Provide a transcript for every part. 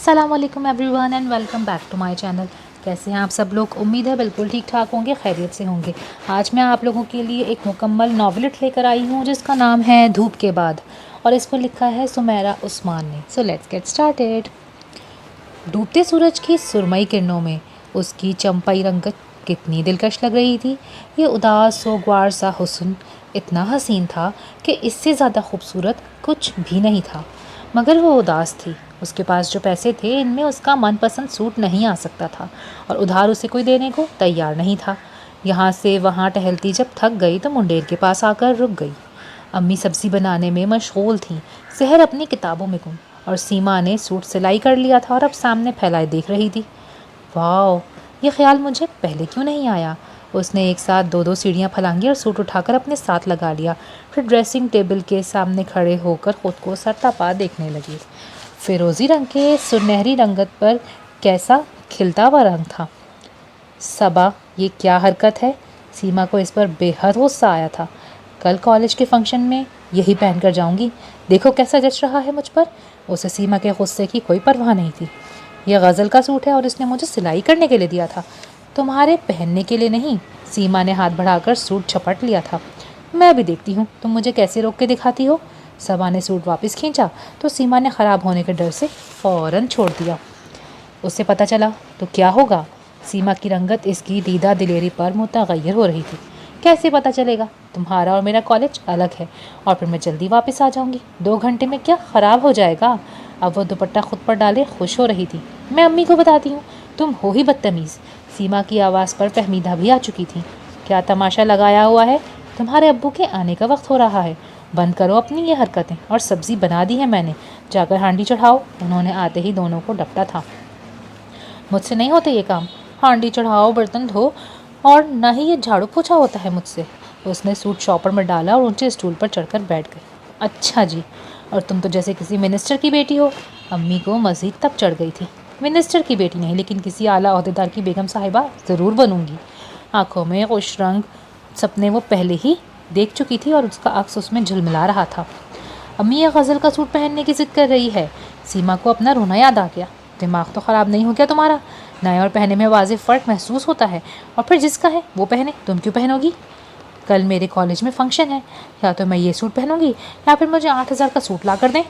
अस्सलाम वालेकुम everyone and welcome back to my channel. कैसे हैं आप सब लोग? उम्मीद है बिल्कुल ठीक ठाक होंगे, खैरियत से होंगे। आज मैं आप लोगों के लिए एक मुकम्मल नॉवेलेट लेकर आई हूँ जिसका नाम है धूप के बाद, और इसको लिखा है सुमेरा उस्मान ने। So let's get started. डूबते सूरज की सुरमई किरणों में उसकी चंपई रंगत कितनी दिलकश लग रही थी। ये उदास सोगवार सा हुस्न इतना हसीन था कि इससे ज़्यादा खूबसूरत कुछ भी नहीं था। मगर वो उदास थी। उसके पास जो पैसे थे इनमें उसका मनपसंद सूट नहीं आ सकता था, और उधार उसे कोई देने को तैयार नहीं था। यहाँ से वहाँ टहलती जब थक गई तो मुंडेर के पास आकर रुक गई। अम्मी सब्ज़ी बनाने में मशगूल थीं, सहर अपनी किताबों में गुम, और सीमा ने सूट सिलाई कर लिया था और अब सामने फैलाए देख रही थी। वाह, ये ख्याल मुझे पहले क्यों नहीं आया। उसने एक साथ दो दो सीढ़ियाँ फलांगी और सूट उठाकर अपने साथ लगा लिया। फिर ड्रेसिंग टेबल के सामने खड़े होकर खुद को सरतापा देखने लगी। फिरोज़ी रंग के सुनहरी रंगत पर कैसा खिलता हुआ रंग था। सबा, ये क्या हरकत है? सीमा को इस पर बेहद गुस्सा आया था। कल कॉलेज के फंक्शन में यही पहनकर जाऊंगी, देखो कैसा जच रहा है मुझ पर। उसे सीमा के गुस्से की कोई परवाह नहीं थी। यह गज़ल का सूट है और इसने मुझे सिलाई करने के लिए दिया था, तुम्हारे पहनने के लिए नहीं। सीमा ने हाथ बढ़ाकर सूट झपट लिया था। मैं भी देखती हूँ तुम मुझे कैसे रोक के दिखाती हो। सबा ने सूट वापस खींचा तो सीमा ने ख़राब होने के डर से फ़ौरन छोड़ दिया। उसे पता चला तो क्या होगा? सीमा की रंगत इसकी दीदा दिलेरी पर मुतगय्यर हो रही थी। कैसे पता चलेगा? तुम्हारा और मेरा कॉलेज अलग है, और फिर मैं जल्दी वापस आ जाऊंगी। 2 घंटे में क्या ख़राब हो जाएगा? अब वो दुपट्टा खुद पर डाले खुश हो रही थी। मैं अम्मी को बताती हूँ, तुम हो ही बदतमीज़। सीमा की आवाज़ पर फहमीदा भी आ चुकी थी। क्या तमाशा लगाया हुआ है? तुम्हारे अब्बू के आने का वक्त हो रहा है। बंद करो अपनी ये हरकतें, और सब्ज़ी बना दी है मैंने, जाकर हांडी चढ़ाओ। उन्होंने आते ही दोनों को डपटा था। मुझसे नहीं होते ये काम। हांडी चढ़ाओ, बर्तन धो, और न ही ये झाड़ू पोछा होता है मुझसे। उसने सूट शॉपर में डाला और ऊंचे स्टूल पर चढ़कर बैठ गई। अच्छा जी, और तुम तो जैसे किसी मिनिस्टर की बेटी हो। अम्मी को मज़ीद तब चढ़ गई थी। मिनिस्टर की बेटी नहीं, लेकिन किसी आला ओहदेदार की बेगम साहिबा ज़रूर बनूंगी। आंखों में खुश रंग सपने वो पहले ही देख चुकी थी और उसका अक्स उसमें झिलमिला रहा था। अम्मी ये गज़ल का सूट पहनने की ज़िद कर रही है। सीमा को अपना रोना याद आ गया। दिमाग तो ख़राब नहीं हो गया तुम्हारा? नए और पहने में वाज़ेह फ़र्क महसूस होता है, और फिर जिसका है वो पहने, तुम क्यों पहनोगी? कल मेरे कॉलेज में फ़ंक्शन है, या तो मैं ये सूट पहनूंगी या फिर मुझे 8,000 का सूट ला कर दें।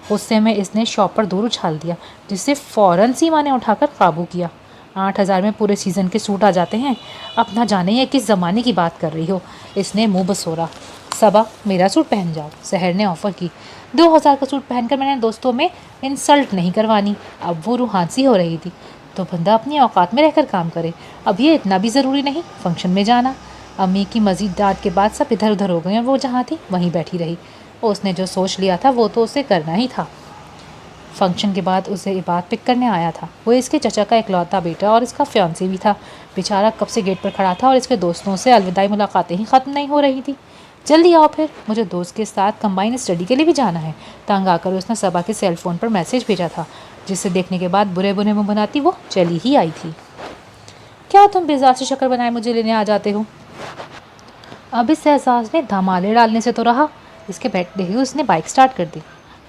गुस्से में इसने शॉप पर दूर उछाल दिया, जिससे फ़ौरन सीमा ने उठाकर काबू किया। 8,000 में पूरे सीज़न के सूट आ जाते हैं। अब ना जाने ये किस ज़माने की बात कर रही हो। इसने मुँह बसोरा। सबा, मेरा सूट पहन जाओ, सहर ने ऑफ़र की। 2,000 का सूट पहनकर मैंने दोस्तों में इंसल्ट नहीं करवानी। अब वो रूहानसी हो रही थी। तो बंदा अपनी औकात में रहकर काम करे। अब ये इतना भी ज़रूरी नहीं फंक्शन में जाना। अम्मी की मज़ीद डांट के बाद सब इधर उधर हो गए और वो जहाँ थी वहीं बैठी रही। उसने जो सोच लिया था वो तो उसे करना ही था। फंक्शन के बाद उसे इबाद पिक करने आया था। वो इसके चचा का इकलौता बेटा और इसका फियांसे भी था। बेचारा कब से गेट पर खड़ा था और इसके दोस्तों से अलविदाई मुलाकातें ही ख़त्म नहीं हो रही थी। जल्दी आओ, फिर मुझे दोस्त के साथ कंबाइन स्टडी के लिए भी जाना है। तंग आकर उसने सबा के सेल फ़ोन पर मैसेज भेजा था, जिसे देखने के बाद बुरे बुरे मुँह बनाती वो चली ही आई थी। क्या तुम बेजार से शक्कर बनाए मुझे लेने आ जाते हो? अब इस एहसास में धमाले डालने से तो रहा। इसके बैठते ही उसने बाइक स्टार्ट कर दी।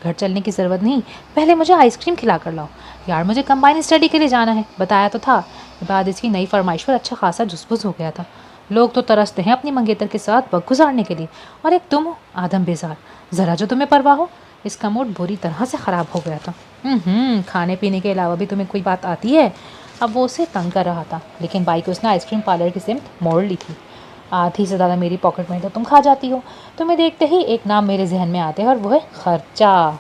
घर चलने की ज़रूरत नहीं, पहले मुझे आइसक्रीम खिला कर लाओ। यार मुझे कंबाइन स्टडी के लिए जाना है, बताया तो था। बाद इसकी नई फरमाइश पर अच्छा खासा जुस्बुस हो गया था। लोग तो तरसते हैं अपनी मंगेतर के साथ वक्त गुजारने के लिए, और एक तुम हो आदम बेजार, ज़रा जो तुम्हें परवाह हो। इसका मूड बुरी तरह से ख़राब हो गया था। खाने पीने के अलावा भी तुम्हें कोई बात आती है? अब वो उसे तंग कर रहा था, लेकिन बाइक उसने आइसक्रीम पार्लर की सिमत मोड़ ली थी। आधी से ज़्यादा मेरी पॉकेट में तो तुम खा जाती हो। तुम्हें देखते ही एक नाम मेरे जहन में आते हैं, और वो है खर्चा।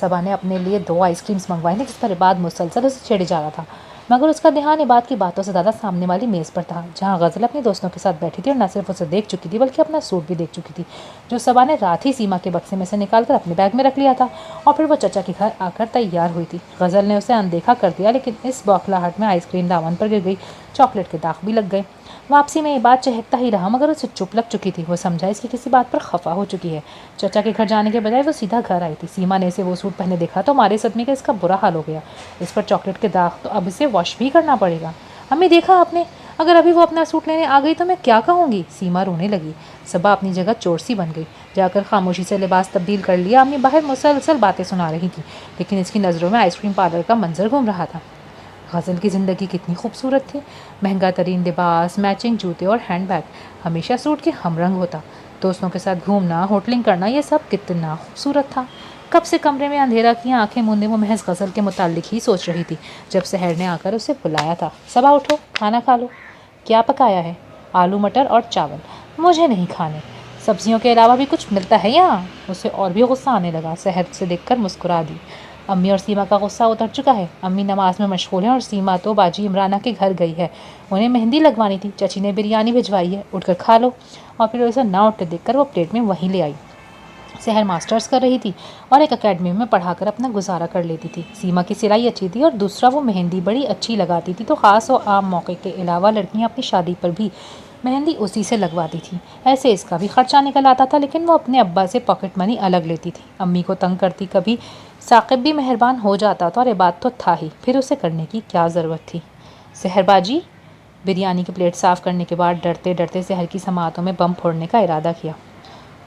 सबा ने अपने लिए 2 आइसक्रीम्स मंगवाई थी, जिस पर इबाद मुसलसल उसे छेड़े जा रहा था, मगर उसका ध्यान इबाद की बातों से ज़्यादा सामने वाली मेज़ पर था, जहाँ गज़ल अपने दोस्तों के साथ बैठी थी और न सिर्फ उसे देख चुकी थी बल्कि अपना सूट भी देख चुकी थी, जो सबा ने रात ही सीमा के बक्से में से निकाल कर अपने बैग में रख लिया था। और फिर वो चचा के घर आकर तैयार हुई थी। गज़ल ने उसे अनदेखा कर दिया, लेकिन इस बौखलाहट में आइसक्रीम दामन पर गिर गई। चॉकलेट के दाग भी लग गए। वापसी में ये बात चहकता ही रहा, मगर उसे चुप लग चुकी थी। वो समझा इसकी किसी बात पर खफा हो चुकी है। चचा के घर जाने के बजाय वो सीधा घर आई थी। सीमा ने इसे वो सूट पहने देखा तो मारे सदमे का इसका बुरा हाल हो गया। इस पर चॉकलेट के दाग, तो अब इसे वॉश भी करना पड़ेगा। अम्मी देखा आपने, अगर अभी वो अपना सूट लेने आ गई तो मैं क्या कहूँगी? सीमा रोने लगी। सबा अपनी जगह चोर सी बन गई। जाकर खामोशी से लिबास तब्दील कर लिया। अम्मी बाहर मुसलसल बातें सुना रही थी, लेकिन इसकी नज़रों में आइसक्रीम पार्लर का मंजर घूम रहा था। गज़ल की ज़िंदगी कितनी खूबसूरत थी। महंगा तरीन लिबास, मैचिंग जूते और हैंड बैग, हमेशा सूट के हमरंग होता। दोस्तों के साथ घूमना, होटलिंग करना, ये सब कितना खूबसूरत था। कब से कमरे में अंधेरा किया आंखें मूंदे वो महज गज़ल के मुताल्लिक ही सोच रही थी, जब सहर ने आकर उसे बुलाया था। सबा उठो, खाना खा लो। क्या पकाया है? आलू मटर और चावल। मुझे नहीं खाने। सब्जियों के अलावा भी कुछ मिलता है यहाँ? उसे और भी गुस्सा आने लगा। सहर से देखकर मुस्कुरा दी। अम्मी और सीमा का गुस्सा उतर चुका है। अम्मी नमाज में मशगूल है और सीमा तो बाजी इमराना के घर गई है। उन्हें मेहंदी लगवानी थी। चची ने बिरयानी भिजवाई है, उठकर खा लो। और फिर उसे ना उठते देखकर वो प्लेट में वहीं ले आई। सहर मास्टर्स कर रही थी और एक एकेडमी में पढ़ाकर अपना गुजारा कर लेती थी। सीमा की सिलाई अच्छी थी और दूसरा वो मेहंदी बड़ी अच्छी लगाती थी, तो ख़ास और आम मौके के अलावा लड़कियां अपनी शादी पर भी मेहंदी उसी से लगवाती थी। ऐसे इसका भी खर्चा निकल आता था, लेकिन वो अपने अब्बा से पॉकेट मनी अलग लेती थी। अम्मी को तंग करती, कभी साकिब भी मेहरबान हो जाता था और ये बात तो था ही, फिर उसे करने की क्या ज़रूरत थी। सहरबाजी बिरयानी की प्लेट साफ़ करने के बाद डरते डरते सहर की समातों में बम फोड़ने का इरादा किया।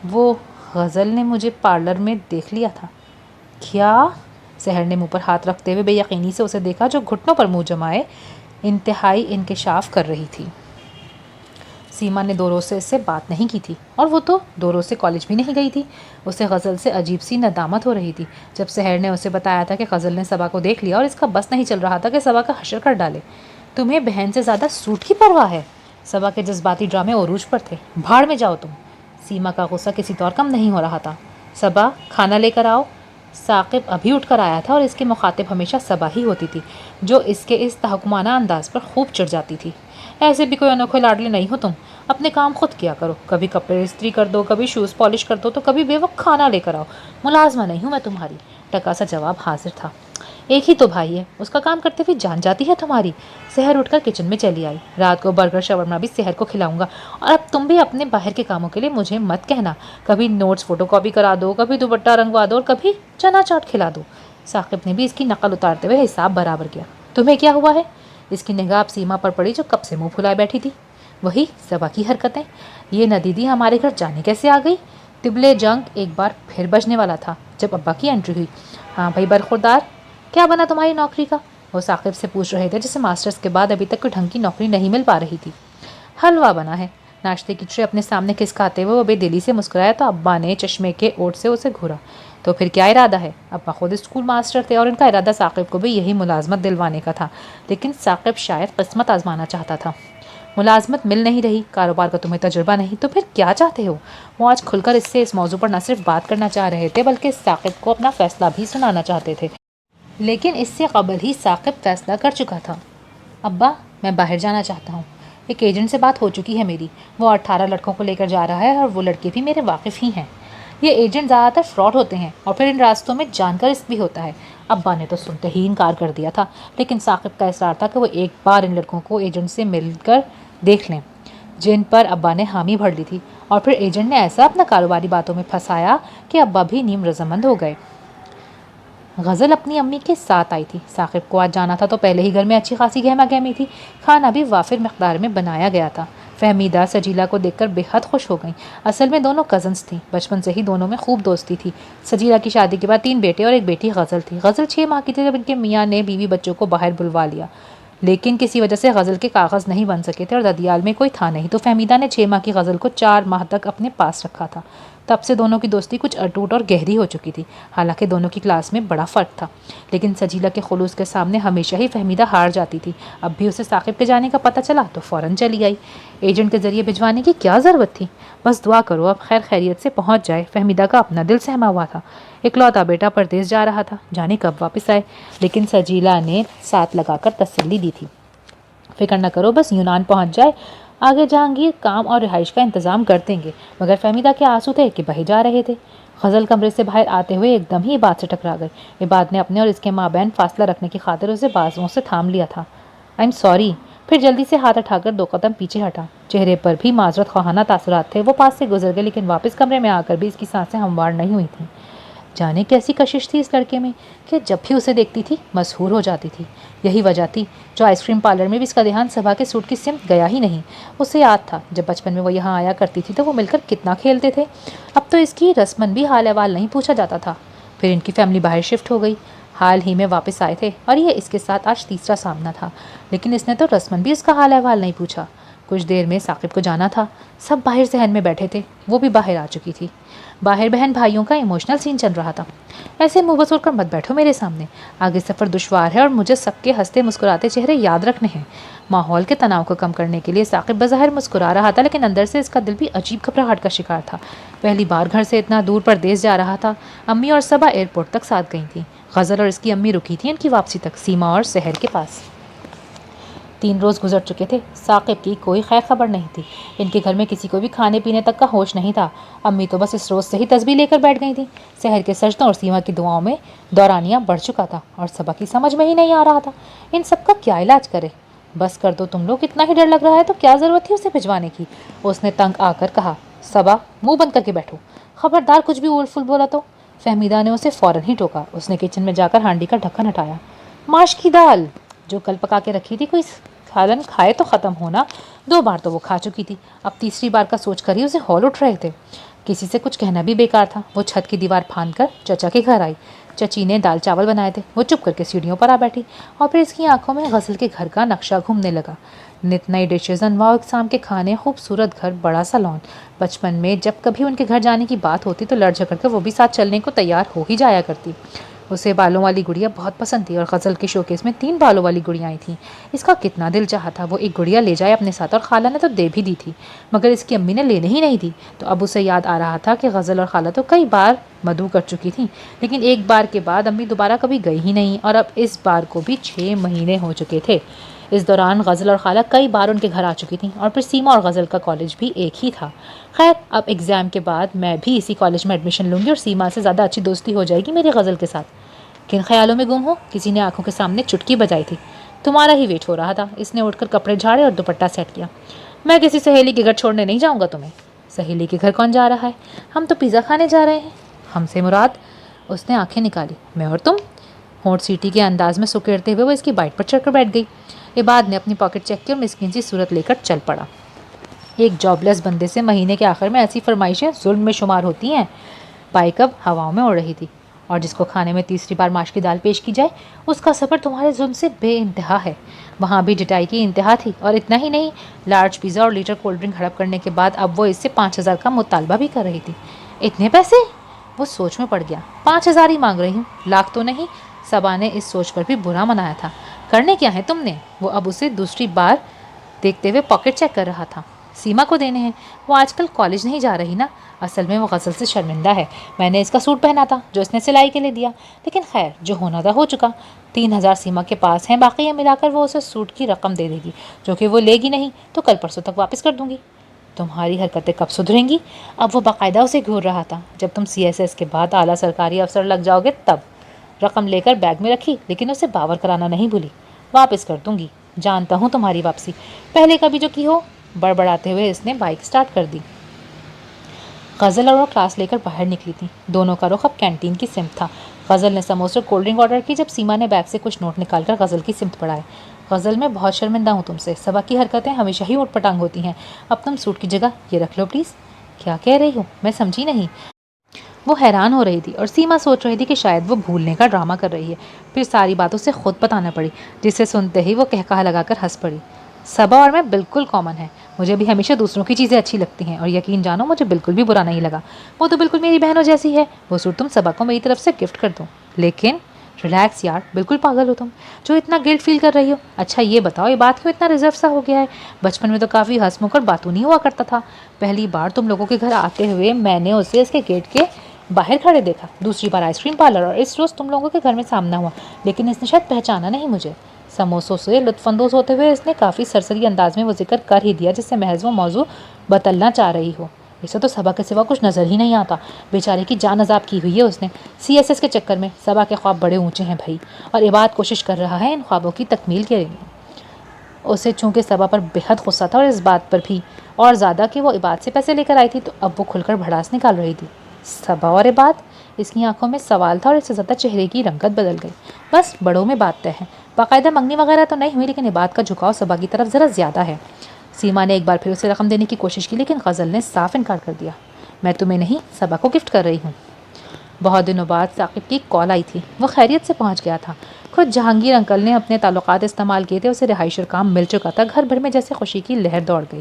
वो गज़ल ने मुझे पार्लर में देख लिया था। क्या? सहर ने मुंह पर हाथ रखते हुए बेयकीनी से उसे देखा, जो घुटनों पर मुंह जमाए इंतहाई इंकिशाफ कर रही थी। सीमा ने 2 रोज़ से इससे बात नहीं की थी, और वो तो 2 रोज़ से कॉलेज भी नहीं गई थी। उसे गज़ल से अजीब सी नदामत हो रही थी। जब सहर ने उसे बताया था कि गज़ल ने सबा को देख लिया और इसका बस नहीं चल रहा था कि सबा का हशर कर डाले। तुम्हें बहन से ज़्यादा सूट की परवाह है? सबा के जज्बाती ड्रामे उरूज पर थे। भाड़ में जाओ तुम। सीमा का गुस्सा किसी तौर कम नहीं हो रहा था। सबा, खाना लेकर आओ। साकिब अभी उठकर आया था और इसके मुखातिब हमेशा सबा ही होती थी, जो इसके इस तहकुमाना अंदाज पर खूब चिढ़ जाती थी। ऐसे भी कोई अनोखे लाडले नहीं हो तुम। अपने काम खुद किया करो। कभी कपड़े इस्त्री कर दो, कभी शूज़ पॉलिश कर दो, तो कभी बेवक्त खाना लेकर आओ। मुलाजमा नहीं हूँ मैं तुम्हारी। टका सा जवाब हाजिर था। एक ही तो भाई है, उसका काम करते हुए जान जाती है तुम्हारी। सहर उठकर किचन में चली आई। रात को बर्गर शवरमा भी सहर को खिलाऊंगा, और अब तुम भी अपने बाहर के कामों के लिए मुझे मत कहना। कभी नोट्स फोटोकॉपी करा दो, कभी दुपट्टा रंगवा दो, और कभी चना चाट खिला दो। साकिब ने भी इसकी नकल उतारते हुए हिसाब बराबर किया। तुम्हें क्या हुआ है? इसकी निगाह सीमा पर पड़ी, जो कब से मुंह फुलाए बैठी थी। वही सबा की हरकतें। ये न दीदी हमारे घर जाने कैसे आ गई? तिबले जंग एक बार फिर बजने वाला था जब अब्बा की एंट्री हुई। हाँ भाई बरखुरदार, क्या बना तुम्हारी नौकरी का? वो साकिब से पूछ रहे थे, जिसे मास्टर्स के बाद अभी तक कोई ढंग की नौकरी नहीं मिल पा रही थी। हलवा बना है। नाश्ते की ट्रे अपने सामने खिसकाते हुए वो बेदिली से मुस्कुराया, तो अब्बा ने चश्मे के ओट से उसे घूरा। तो फिर क्या इरादा है? अब्बा खुद स्कूल मास्टर थे और इनका इरादा साकिब को भी यही मुलाजमत दिलवाने का था, लेकिन साकिब शायद किस्मत आजमाना चाहता था। मुलाजमत मिल नहीं रही, कारोबार का तुम्हें तजुर्बा नहीं, तो फिर क्या चाहते हो? वो आज खुलकर इससे इस मौजू पर न सिर्फ बात करना चाह रहे थे, बल्कि साकिब को अपना फैसला भी सुनाना चाहते थे। लेकिन इससे कबल ही साकिब फैसला कर चुका था। अब्बा, मैं बाहर जाना चाहता हूँ। एक एजेंट से बात हो चुकी है मेरी। वो 18 लड़कों को लेकर जा रहा है और वो लड़के भी मेरे वाकिफ़ ही हैं। ये एजेंट ज़्यादातर फ्रॉड होते हैं और फिर इन रास्तों में जानकर रिस्क भी होता है। अब्बा ने तो सुनते ही इनकार कर दिया था, लेकिन साकिब का इसरार था कि वो एक बार इन लड़कों को एजेंट से मिलकर देख लें, जिन पर अब्बा ने हामी भर ली थी। और फिर एजेंट ने ऐसा अपना कारोबारी बातों में फंसाया कि अब्बा भी नीम रजामंद हो गए। गज़ल अपनी अम्मी के साथ आई थी। साकिब को आज जाना था, तो पहले ही घर में अच्छी खासी गहमा गहमी थी। खाना भी वाफिर मकदार में बनाया गया था। फहमीदा सजीला को देखकर बेहद खुश हो गई। असल में दोनों कज़न्स थीं। बचपन से ही दोनों में खूब दोस्ती थी। सजीला की शादी के बाद 3 बेटे और एक बेटी गज़ल थी। गज़ल 6 माह की थी जब इनके मियाँ ने बीवी बच्चों को बाहर बुलवा लिया, लेकिन किसी वजह से गज़ल के कागज़ नहीं बन सके थे और ददियाल में कोई था नहीं, तो फहमीदा ने 6 माह की गज़ल को 4 माह तक अपने पास रखा था। तब से दोनों की दोस्ती कुछ अटूट और गहरी हो चुकी थी। हालांकि दोनों की क्लास में बड़ा फ़र्क था, लेकिन सजीला के खुलूस के सामने हमेशा ही फहमीदा हार जाती थी। अब भी उसे साकिब के जाने का पता चला तो फ़ौरन चली आई। एजेंट के ज़रिए भिजवाने की क्या ज़रूरत थी? बस दुआ करो अब खैर खैरियत से पहुँच जाए। फहमीदा का अपना दिल सहमा हुआ था। इकलौता बेटा परदेस जा रहा था, जाने कब वापस आए। लेकिन सजीला ने साथ लगाकर तसल्ली दी थी, फिक्र न करो, बस यूनान पहुँच जाए, आगे जहांगीर काम और रिहाइश का इंतज़ाम कर देंगे। मगर फहमीदा के आंसू थे कि बहे जा रहे थे। गज़ल कमरे से बाहर आते हुए एकदम ही इबाद से टकरा गई। इबाद ने अपने और इसके माबैन फासला रखने की खातिर उसे बाजुओं से थाम लिया था। I am sorry. फिर जल्दी से हाथ उठाकर 2 कदम पीछे हटा। चेहरे पर भी माजरत ख्वाहाना तासुरात थे। वो पास से गुजर गए, लेकिन वापस कमरे में आकर भी इसकी सांसें हमवार नहीं हुई थीं। جانے کیسی کشش تھی اس لڑکے میں کہ جب بھی اسے دیکھتی تھی مسحور ہو جاتی تھی۔ یہی وجہ تھی جو آئس کریم پارلر میں بھی اس کا دھیان صبا کے سوٹ کی سمت گیا ہی نہیں۔ اسے یاد تھا جب بچپن میں وہ یہاں آیا کرتی تھی تو وہ مل کر کتنا کھیلتے تھے۔ اب تو اس کی رسمن بھی حال احوال نہیں پوچھا جاتا تھا۔ پھر ان کی فیملی باہر شفٹ ہو گئی، حال ہی میں واپس آئے تھے اور یہ اس کے ساتھ آج تیسرا سامنا تھا، لیکن اس نے تو رسمن بھی اس کا حال احوال نہیں پوچھا۔ کچھ دیر میں ثاقب کو جانا تھا، سب باہر صحن میں بیٹھے تھے، وہ بھی باہر آ چکی تھی۔ باہر بہن بھائیوں کا ایموشنل سین چل رہا تھا۔ ایسے منہ بسور کر مت بیٹھو میرے سامنے، آگے سفر دشوار ہے اور مجھے سب کے ہنستے مسکراتے چہرے یاد رکھنے ہیں۔ ماحول کے تناؤ کو کم کرنے کے لیے ثاقب بظاہر مسکرا رہا تھا، لیکن اندر سے اس کا دل بھی عجیب گھبراہٹ کا شکار تھا۔ پہلی بار گھر سے اتنا دور پردیس جا رہا تھا۔ امی اور صبا ایئرپورٹ تک ساتھ گئی تھیں۔ غزل اور اس کی امی رکی تھیں ان کی واپسی تک، سیما اور سحر کے پاس۔ 3 روز گزر چکے تھے، ثاقب کی کوئی خیر خبر نہیں تھی۔ ان کے گھر میں کسی کو بھی کھانے پینے تک کا ہوش نہیں تھا۔ امی تو بس اس روز سے ہی تسبیح لے کر بیٹھ گئی تھیں۔ سحر کے سجدوں اور سیما کی دعاؤں میں دورانیہ بڑھ چکا تھا اور صبا کی سمجھ میں ہی نہیں آ رہا تھا ان سب کا کیا علاج کرے۔ بس کر دو تم لوگ، اتنا ہی ڈر لگ رہا ہے تو کیا ضرورت تھی اسے بھجوانے کی؟ اس نے تنگ آ کر کہا۔ صبا منہ بند کر کے بیٹھو، خبردار کچھ بھی اول فل بولا تو۔ فہمیدہ نے اسے فوراً ہی ٹوکا۔ اس نے کچن میں جا کر ہانڈی کا ڈھکن ہٹایا۔ ماش کی دال جو کل پکا کے رکھی تھی، کوئی سالن کھائے تو ختم ہونا۔ 2 بار تو وہ کھا چکی تھی، اب تیسری بار کا سوچ کر ہی اسے ہول اٹھ رہے تھے۔ کسی سے کچھ کہنا بھی بیکار تھا۔ وہ چھت کی دیوار پھاند کر چچا کے گھر آئی۔ چچی نے دال چاول بنائے تھے۔ وہ چپ کر کے سیڑھیوں پر آ بیٹھی اور پھر اس کی آنکھوں میں غزل کے گھر کا نقشہ گھومنے لگا۔ نت نئی ڈشز، انواع اقسام کے کھانے، خوبصورت گھر، بڑا سا لان۔ بچپن میں جب کبھی ان کے گھر جانے کی بات ہوتی تو لڑ جھگڑ کر وہ بھی ساتھ چلنے کو تیار ہو ہی جایا کرتی۔ اسے بالوں والی گڑیا بہت پسند تھی اور غزل کے شوکیس میں 3 بالوں والی گڑیاں تھیں۔ اس کا کتنا دل چاہا تھا وہ ایک گڑیا لے جائے اپنے ساتھ، اور خالہ نے تو دے بھی دی تھی، مگر اس کی امی نے لینے ہی نہیں دی۔ تو اب اسے یاد آ رہا تھا کہ غزل اور خالہ تو کئی بار مدعو کر چکی تھیں، لیکن ایک بار کے بعد امی دوبارہ کبھی گئی ہی نہیں، اور اب اس بار کو بھی 6 مہینے ہو چکے تھے۔ اس دوران غزل اور خالہ کئی بار ان کے گھر آ چکی تھیں، اور پھر سیما اور غزل کا کالج بھی ایک ہی تھا۔ خیر، اب ایگزام کے بعد میں بھی اسی کالج میں ایڈمیشن لوں گی اور سیما سے زیادہ اچھی دوستی ہو جائے گی میری غزل کے ساتھ۔ کن خیالوں میں گم ہو؟ کسی نے آنکھوں کے سامنے چٹکی بجائی تھی۔ تمہارا ہی ویٹ ہو رہا تھا۔ اس نے اٹھ کر کپڑے جھاڑے اور دوپٹہ سیٹ کیا۔ میں کسی سہیلی کے گھر چھوڑنے نہیں جاؤں گا تمہیں۔ سہیلی کے گھر کون جا رہا ہے؟ ہم تو پیزا کھانے جا رہے ہیں۔ ہم سے مراد؟ اس نے آنکھیں نکالی۔ میں اور تم؟ ہونٹ سیٹی کے انداز میں سکیڑتے ہوئے وہ اس کی بائٹ پر چڑھ کر بیٹھ گئی۔ عباد نے اپنی پاکٹ چیک کی اور مسکین سی صورت لے کر چل پڑا۔ ایک جاب لیس بندے سے مہینے کے آخر میں ایسی فرمائشیں ظلم میں شمار ہوتی ہیں۔ بائک اب ہواؤں میں اڑ رہی تھی، اور جس کو کھانے میں تیسری بار ماش کی دال پیش کی جائے اس کا صبر تمہارے ظلم سے بے انتہا ہے۔ وہاں بھی ڈٹائی کی انتہا تھی، اور اتنا ہی نہیں، لارج پیزا اور لیٹر کولڈ ڈرنک ہڑپ کرنے کے بعد اب وہ اس سے 5,000 کا مطالبہ بھی کر رہی تھی۔ اتنے پیسے؟ وہ سوچ میں پڑ گیا۔ 5,000 ہی مانگ رہی ہوں، لاکھ تو نہیں۔ صبا نے اس سوچ پر بھی برا منایا تھا۔ کرنے کیا ہے تم نے؟ وہ اب اسے دوسری بار دیکھتے ہوئے پاکٹ چیک کر رہا تھا۔ سیما کو دینے ہیں۔ وہ آج کل کالج نہیں جا رہی نا۔ اصل میں وہ غزل سے شرمندہ ہے۔ میں نے اس کا سوٹ پہنا تھا جو اس نے سلائی کے لیے دیا، لیکن خیر جو ہونا تھا ہو چکا۔ 3,000 سیما کے پاس ہیں، باقی یہ ملا کر وہ اسے سوٹ کی رقم دے دے گی، جو کہ وہ لے گی نہیں تو کل پرسوں تک واپس کر دوں گی۔ تمہاری حرکتیں کب سدھریں گی؟ اب وہ باقاعدہ اسے گھور رہا تھا۔ جب تم CSS کے بعد اعلیٰ سرکاری افسر لگ جاؤ گے تب۔ رقم لے کر بیگ میں رکھی، لیکن اسے باور کرانا نہیں بھولی۔ واپس کر دوں گی، جانتا ہوں تمہاری واپسی، پہلے کبھی جو کی ہو۔ بڑبڑاتے ہوئے اس نے بائک سٹارٹ کر دی۔ غزل اور وہ کلاس لے کر باہر نکلی تھی۔ دونوں کا رخ اب کینٹین کی سمت تھا۔ غزل نے سموسے اور کولڈ ڈرنک آرڈر کی جب سیما نے بیگ سے کچھ نوٹ نکال کر غزل کی سمت بڑھائے۔ غزل، میں بہت شرمندہ ہوں تم سے۔ صبا کی حرکتیں ہمیشہ ہی اوٹ پٹانگ ہوتی ہیں۔ اب تم سوٹ کی جگہ یہ رکھ لو پلیز۔ کیا کہہ رہی ہو؟ میں سمجھی نہیں۔ وہ حیران ہو رہی تھی اور سیما سوچ رہی تھی کہ شاید وہ بھولنے کا ڈرامہ کر رہی ہے۔ پھر ساری بات اسے خود بتانا پڑی، جسے سنتے ہی وہ قہقہہ لگا کر ہنس پڑی۔ صبا اور میں بالکل کامن ہے۔ مجھے بھی ہمیشہ دوسروں کی چیزیں اچھی لگتی ہیں، اور یقین جانو مجھے بالکل بھی برا نہیں لگا۔ وہ تو بالکل میری بہنوں جیسی ہے۔ وہ سوٹ تم صبا کو میری طرف سے گفٹ کر دو۔ لیکن ریلیکس یار، بالکل پاگل ہو تم جو اتنا گلٹ فیل کر رہی ہو۔ اچھا یہ بتاؤ، یہ بات کیوں اتنا ریزرو سا ہو گیا ہے؟ بچپن میں تو کافی ہنس مکھ اور باتوں نہیں ہوا کرتا تھا۔ پہلی بار تم لوگوں کے گھر آتے ہوئے میں نے اسے اس کے گیٹ کے باہر کھڑے دیکھا، دوسری بار آئس کریم پارلر، اور اس روز تم لوگوں کے گھر میں سامنا ہوا، لیکن اس نے شاید پہچانا نہیں مجھے۔ سموسوں سے لطف اندوز ہوتے ہوئے اس نے کافی سرسری انداز میں وہ ذکر کر ہی دیا جس سے محض وہ موضوع بتلنا چاہ رہی ہو۔ اسے تو صبا کے سوا کچھ نظر ہی نہیں آتا۔ بیچارے کی جان عذاب کی ہوئی ہے اس نے CSS کے چکر میں۔ صبا کے خواب بڑے اونچے ہیں بھائی، اور عباد کوشش کر رہا ہے ان خوابوں کی تکمیل کے لیے۔ اسے چونکہ صبا پر بےحد غصہ تھا، اور اس بات پر بھی اور زیادہ کہ وہ عباد سے پیسے لے کر آئی تھی، تو اب وہ کھل کر بھڑاس نکال رہی تھی۔ صبا اور عباد؟ اس کی آنکھوں میں سوال تھا اور اس سے زیادہ چہرے کی رنگت بدل گئی. بس بڑوں میں بات طے ہے. باقاعدہ منگنی وغیرہ تو نہیں ہوئی لیکن عباد کا جھکاؤ صبا کی طرف ذرا زیادہ ہے. سیما نے ایک بار پھر اسے رقم دینے کی کوشش کی لیکن غزل نے صاف انکار کر دیا. میں تمہیں نہیں صبا کو گفٹ کر رہی ہوں. بہت دنوں بعد ثاقب کی کال آئی تھی. وہ خیریت سے پہنچ گیا تھا. خود جہانگیر انکل نے اپنے تعلقات استعمال کیے تھے. اسے رہائش اور کام مل چکا تھا. گھر بھر میں جیسے خوشی کی لہر دوڑ گئی.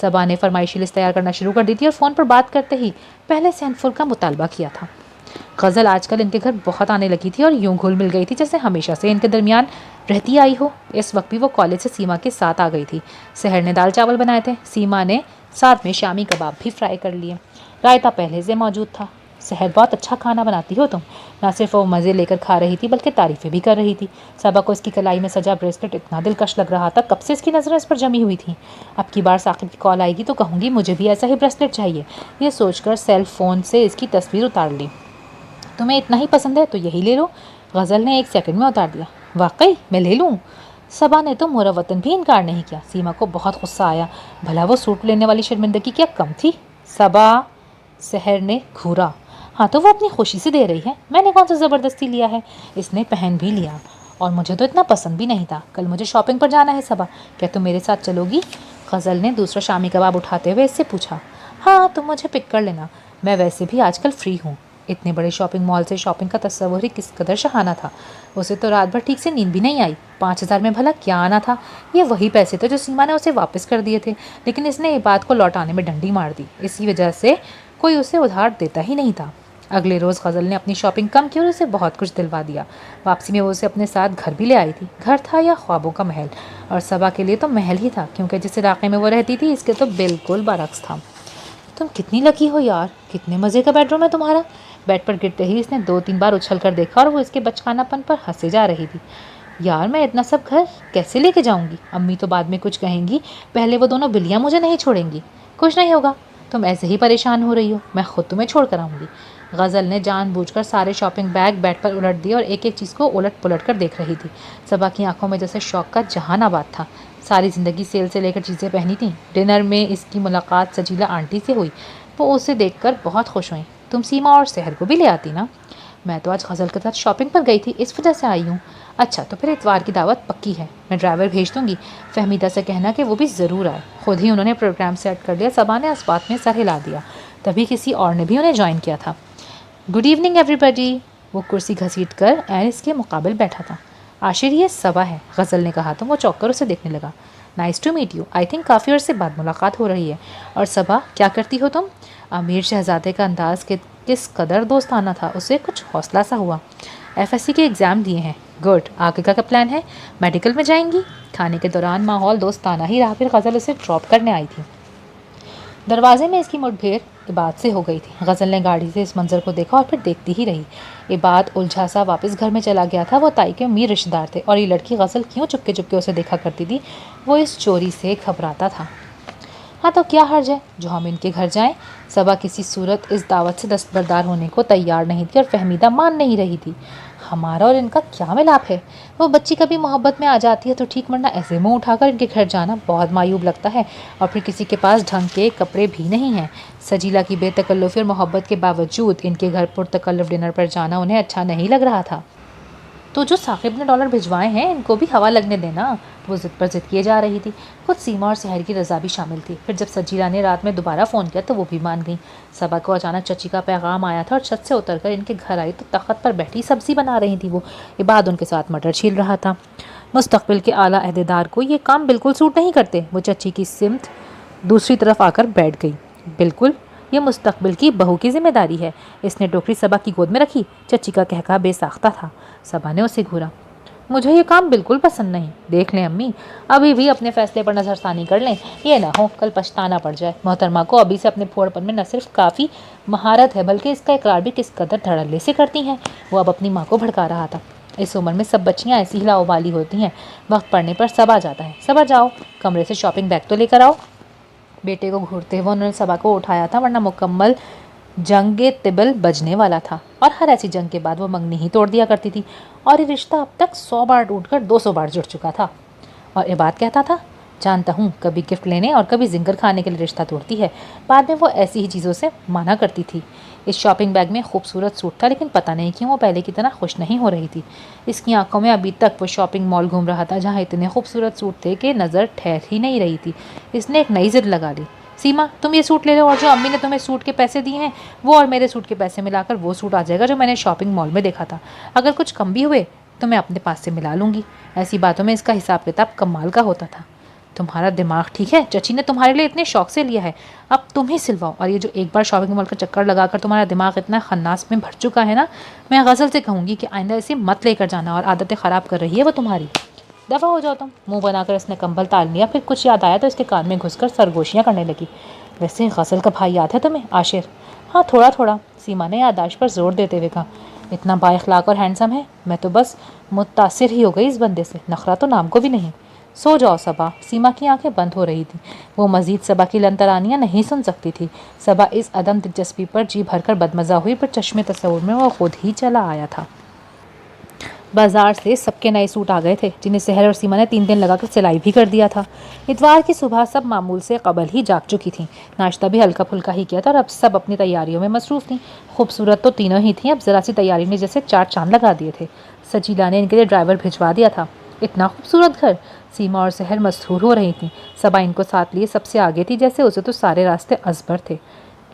صبا نے فرمائشی لسٹ تیار کرنا شروع کر دی تھی اور فون پر بات کرتے ہی پہلے سے ہینڈ فون کا مطالبہ کیا تھا. غزل آج کل ان کے گھر بہت آنے لگی تھی اور یوں گھل مل گئی تھی جیسے ہمیشہ سے ان کے درمیان رہتی آئی ہو. اس وقت بھی وہ کالج سے سیما کے ساتھ آ گئی تھی. سحر نے دال چاول بنائے تھے. سیما نے ساتھ میں شامی کباب بھی فرائی کر لیے. رائتا پہلے سے موجود تھا. سحر بہت اچھا کھانا بناتی ہو تم. نہ صرف وہ مزے لے کر کھا رہی تھی بلکہ تعریفیں بھی کر رہی تھی. صبا کو اس کی کلائی میں سجا بریسلٹ اتنا دلکش لگ رہا تھا. کب سے اس کی نظریں اس پر جمی ہوئی تھیں. اب کی بار ثاقب کی کال آئے گی تو کہوں گی مجھے بھی ایسا ہی بریسلٹ چاہیے. یہ سوچ کر سیل فون سے اس کی تصویر اتار لی. تمہیں اتنا ہی پسند ہے تو یہی لے لو. غزل نے ایک سیکنڈ میں اتار دیا. واقعی میں لے لوں؟ صبا نے تو مروتن بھی انکار نہیں کیا. سیما کو بہت غصہ آیا. بھلا وہ سوٹ لینے والی شرمندگی کیا کم تھی؟ صبا، سحر نے گھورا. ہاں تو وہ اپنی خوشی سے دے رہی ہے. میں نے کون سا زبردستی لیا ہے؟ اس نے پہن بھی لیا. اور مجھے تو اتنا پسند بھی نہیں تھا. کل مجھے شاپنگ پر جانا ہے صبا. کیا تم میرے ساتھ چلو گی؟ غزل نے دوسرا شامی کباب اٹھاتے ہوئے اس سے پوچھا. ہاں تم مجھے پک کر لینا. میں ویسے بھی آج کل فری ہوں. اتنے بڑے شاپنگ مال سے شاپنگ کا تصور ہی کس قدر شہانہ تھا. اسے تو رات بھر ٹھیک سے نیند بھی نہیں آئی. 5,000 میں بھلا کیا آنا تھا؟ یہ وہی پیسے تھے جو سیما نے اسے واپس کر دیے تھے. لیکن اس نے عباد کو لوٹانے میں ڈنڈی مار دی. اسی وجہ سے کوئی اسے ادھار دیتا ہی نہیں تھا. اگلے روز غزل نے اپنی شاپنگ کم کی اور اسے بہت کچھ دلوا دیا. واپسی میں وہ اسے اپنے ساتھ گھر بھی لے آئی تھی. گھر تھا یا خوابوں کا محل؟ اور صبا کے لیے تو محل ہی تھا کیونکہ جس علاقے میں وہ رہتی تھی اس کے تو بالکل برعکس تھا. تم کتنی لکی ہو یار. کتنے مزے کا بیڈ روم ہے تمہارا. بیڈ پر گرتے ہی اس نے 2-3 بار اچھل کر دیکھا اور وہ اس کے بچکانہ پن پر ہنسے جا رہی تھی. یار میں اتنا سب گھر کیسے لے کے جاؤں گی؟ امی تو بعد میں کچھ کہیں گی. پہلے وہ دونوں بلیاں مجھے نہیں چھوڑیں گی. کچھ نہیں ہوگا. تم ایسے ہی پریشان ہو رہی ہو. میں خود تمہیں چھوڑ کر آؤں گی. غزل نے جان بوجھ کر سارے شاپنگ بیگ بیڈ پر الٹ دیے اور ایک ایک چیز کو الٹ پلٹ کر دیکھ رہی تھی. صبا کی آنکھوں میں جیسے شوق کا جہان آباد تھا. ساری زندگی سیل سے لے کر چیزیں پہنی تھیں. ڈنر میں اس کی ملاقات سجیلا آنٹی سے ہوئی. وہ اسے دیکھ کر بہت خوش ہوئیں. تم سیما اور سحر کو بھی لے آتی نا. میں تو آج غزل کے ساتھ شاپنگ پر گئی تھی اس وجہ سے آئی ہوں. اچھا تو پھر اتوار کی دعوت پکی ہے. میں ڈرائیور بھیج دوں گی. فہمیدہ سے کہنا کہ وہ بھی ضرور آئے. خود ہی انہوں نے پروگرام سیٹ کر لیا. صبا نے اس بات میں سر ہلا دیا. تبھی کسی اور نے بھی انہیں جوائن کیا تھا. گڈ ایوننگ ایوری بڈی. وہ کرسی گھسیٹ کر اس کے مقابل بیٹھا تھا. عاشر یہ صبا ہے غزل نے کہا تو وہ چوک کر اسے دیکھنے لگا. Nice to meet you. I think کافی عرصے بعد ملاقات ہو رہی ہے. اور صبا کیا کرتی ہو تم؟ امیر شہزادے کا انداز کس قدر دوستانہ تھا. اسے کچھ حوصلہ سا ہوا. FSC کے ایگزام دیے ہیں. گڈ. آگے کا پلان ہے؟ میڈیکل میں جائیں گی. کھانے کے دوران ماحول دوستانہ ہی رہا. پھر غزل اسے ڈراپ کرنے آئی تھی. دروازے میں اس کی مٹ بھیڑ عباد سے ہو گئی تھی. غزل نے گاڑی سے اس منظر کو دیکھا اور پھر دیکھتی ہی رہی. عباد الجھا سا واپس گھر میں چلا گیا تھا. وہ تائی کے امیر رشتہ دار تھے اور یہ لڑکی غزل کیوں چپکے چپکے اسے دیکھا کرتی تھی. وہ اس چوری سے گھبراتا تھا. ہاں تو کیا حرج ہے جو ہم ان کے گھر جائیں. صبا کسی صورت اس دعوت سے دستبردار ہونے کو تیار نہیں تھی اور فہمیدہ مان نہیں رہی تھی. ہمارا اور ان کا کیا ملاپ ہے؟ وہ بچی کبھی محبت میں آ جاتی ہے تو ٹھیک، ورنہ ایسے منہ اٹھا کر ان کے گھر جانا بہت معیوب لگتا ہے. اور پھر کسی کے پاس ڈھنگ کے کپڑے بھی نہیں ہیں. سجیلا کی بے تکلفی اور محبت کے باوجود ان کے گھر پرتکلف ڈنر پر جانا انہیں اچھا نہیں لگ رہا تھا. تو جو ثاقب نے ڈالر بھجوائے ہیں ان کو بھی ہوا لگنے دینا. وہ ضد پر ضد کیے جا رہی تھی. خود سیما اور سحر کی رضا بھی شامل تھی. پھر جب سجیلا نے رات میں دوبارہ فون کیا تو وہ بھی مان گئی. صبا کو اچانک چچی کا پیغام آیا تھا اور چھت سے اتر کر ان کے گھر آئی تو تخت پر بیٹھی سبزی بنا رہی تھی. وہ عباد ان کے ساتھ مٹر چھیل رہا تھا. مستقبل کے اعلیٰ عہدیدار کو یہ کام بالکل سوٹ نہیں کرتے. وہ چچی کی سمت دوسری طرف آ کر بیٹھ گئی. بالکل یہ مستقبل کی بہو کی ذمہ داری ہے. اس نے ٹوکری صبا کی گود میں رکھی. چچی کا کہکہا بے ساختہ تھا. صبا نے اسے گھورا. مجھے یہ کام بالکل پسند نہیں. دیکھ لیں امی، ابھی بھی اپنے فیصلے پر نظر ثانی کر لیں. یہ نہ ہو کل پچھتانا پڑ جائے. محترمہ کو ابھی سے اپنے پھوڑ پن میں نہ صرف کافی مہارت ہے بلکہ اس کا اقرار بھی کس قدر دھڑلے سے کرتی ہیں. وہ اب اپنی ماں کو بھڑکا رہا تھا. اس عمر میں سب بچیاں ایسی ہی لاؤبالی ہوتی ہیں. وقت پڑنے پر صبا جاتا ہے. صبا جاؤ کمرے سے شاپنگ بیگ تو لے کر آؤ. بیٹے کو گھورتے ہوئے انہوں نے صبا کو اٹھایا تھا ورنہ مکمل جنگ طبل بجنے والا تھا. اور ہر ایسی جنگ کے بعد وہ منگنی ہی توڑ دیا کرتی تھی. اور یہ رشتہ اب تک 100 بار ٹوٹ کر 200 بار جڑ چکا تھا. اور عباد کہتا تھا جانتا ہوں کبھی گفٹ لینے اور کبھی زنگر کھانے کے لیے رشتہ توڑتی ہے. بعد میں وہ ایسی ہی چیزوں سے مانا کرتی تھی. इस शॉपिंग बैग में खूबसूरत सूट था, लेकिन पता नहीं क्यों वो पहले की तरह खुश नहीं हो रही थी। इसकी आंखों में अभी तक वो शॉपिंग मॉल घूम रहा था जहाँ इतने खूबसूरत सूट थे कि नज़र ठहर ही नहीं रही थी। इसने एक नई जिद लगा ली, सीमा तुम ये सूट ले लो और जो अम्मी ने तुम्हें सूट के पैसे दिए हैं वो और मेरे सूट के पैसे मिलाकर वो सूट आ जाएगा जो मैंने शॉपिंग मॉल में देखा था। अगर कुछ कम भी हुए तो मैं अपने पास से मिला लूँगी। ऐसी बातों में इसका हिसाब किताब कमाल का होता था। तुम्हारा दिमाग ठीक है? चची ने तुम्हारे लिए इतने शौक से लिया है, अब तुम ही सिलवाओ। और ये जो एक बार शॉपिंग मॉल का चक्कर लगाकर तुम्हारा दिमाग इतना खन्नास में भर चुका है ना, मैं गज़ल से कहूँगी कि आइंदा इसे मत लेकर जाना। और आदतें ख़राब कर रही है वो तुम्हारी। दफ़ा हो जाओ तुम। मुंह बनाकर इसने कंबल तान लिया, फिर कुछ याद आया तो इसके कान में घुसकर सरगोशियाँ करने लगी। वैसे गज़ल का भाई याद है तुम्हें, आशिर? हाँ थोड़ा थोड़ा, सीमा ने याददाश्त पर जोर देते हुए कहा। इतना बाइखलाक और हैंडसम है, मैं तो बस मुतासिर ही हो गई इस बंदे से, नखरा तो नाम को भी नहीं। सो जाओ सबा। सीमा की आंखें बंद हो रही थी, वो मजीद सबा की लंतरानियाँ नहीं सुन सकती थी। सबा इस अदम दिलचस्पी पर जी भरकर बदमज़ा हुई, पर चश्मे तस्वुर में वो खुद ही चला आया था। बाजार से सबके नए सूट आ गए थे, जिन्हें सहर और सीमा ने 3 दिन लगाकर सिलाई भी कर दिया था। इतवार की सुबह सब मामूल से कबल ही जाग चुकी थीं। नाश्ता भी हल्का फुल्का ही किया था और अब सब अपनी तैयारियों में मसरूफ़ थीं। खूबसूरत तो तीनों ही थीं, अब ज़रा सी तैयारी ने जैसे 4 चांद लगा दिए थे। सजीला ने इनके लिए ड्राइवर भिजवा दिया था। इतना खूबसूरत घर। सीमा और सहर मसरूर हो रही थीं। सबा इनको साथ लिए सबसे आगे थी, जैसे उसे तो सारे रास्ते अजबर थे।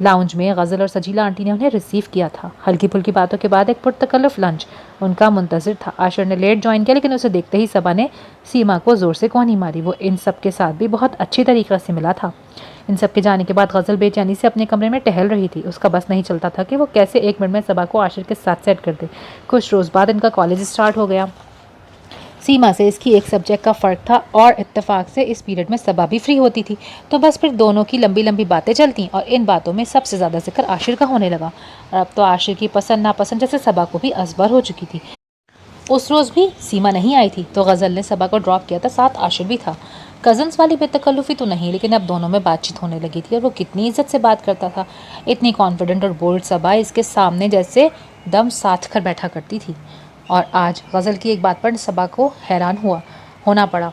लाउंज में गज़ल और सजीला आंटी ने उन्हें रिसीव किया था। हल्की फुल्की बातों के बाद एक पुरतकल्लुफ़ लंच उनका मुंतज़िर था। आशिर ने लेट ज्वाइन किया, लेकिन उसे देखते ही सबा ने सीमा को ज़ोर से कौनी मारी। वो इन सब के साथ भी बहुत अच्छी तरीक़े से मिला था। इन सब के जाने के बाद गज़ल बेचैनी से अपने कमरे में टहल रही थी। उसका बस नहीं चलता था कि वो कैसे 1 मिनट में सबा को आशिर के साथ सेट कर दे। कुछ रोज़ बाद इनका कॉलेज स्टार्ट हो गया। सीमा से इसकी एक सब्जेक्ट का फ़र्क था और इत्तेफाक से इस पीरियड में सबा भी फ्री होती थी, तो बस फिर दोनों की लंबी लंबी बातें चलती और इन बातों में सबसे ज़्यादा जिक्र आशिर का होने लगा। और अब तो आशिर की पसंद नापसंद जैसे सबा को भी असबर हो चुकी थी। उस रोज़ भी सीमा नहीं आई थी तो गज़ल ने सबा को ड्रॉप किया था, साथ आशिर भी था। कज़न्स वाली बेतकल्लुफ़ी तो नहीं, लेकिन अब दोनों में बातचीत होने लगी थी और वो कितनी इज्जत से बात करता था। इतनी कॉन्फिडेंट और बोल्ड सबा इसके सामने जैसे दम साध कर बैठा करती थी। और आज गज़ल की एक बात पर सबा को हैरान होना पड़ा।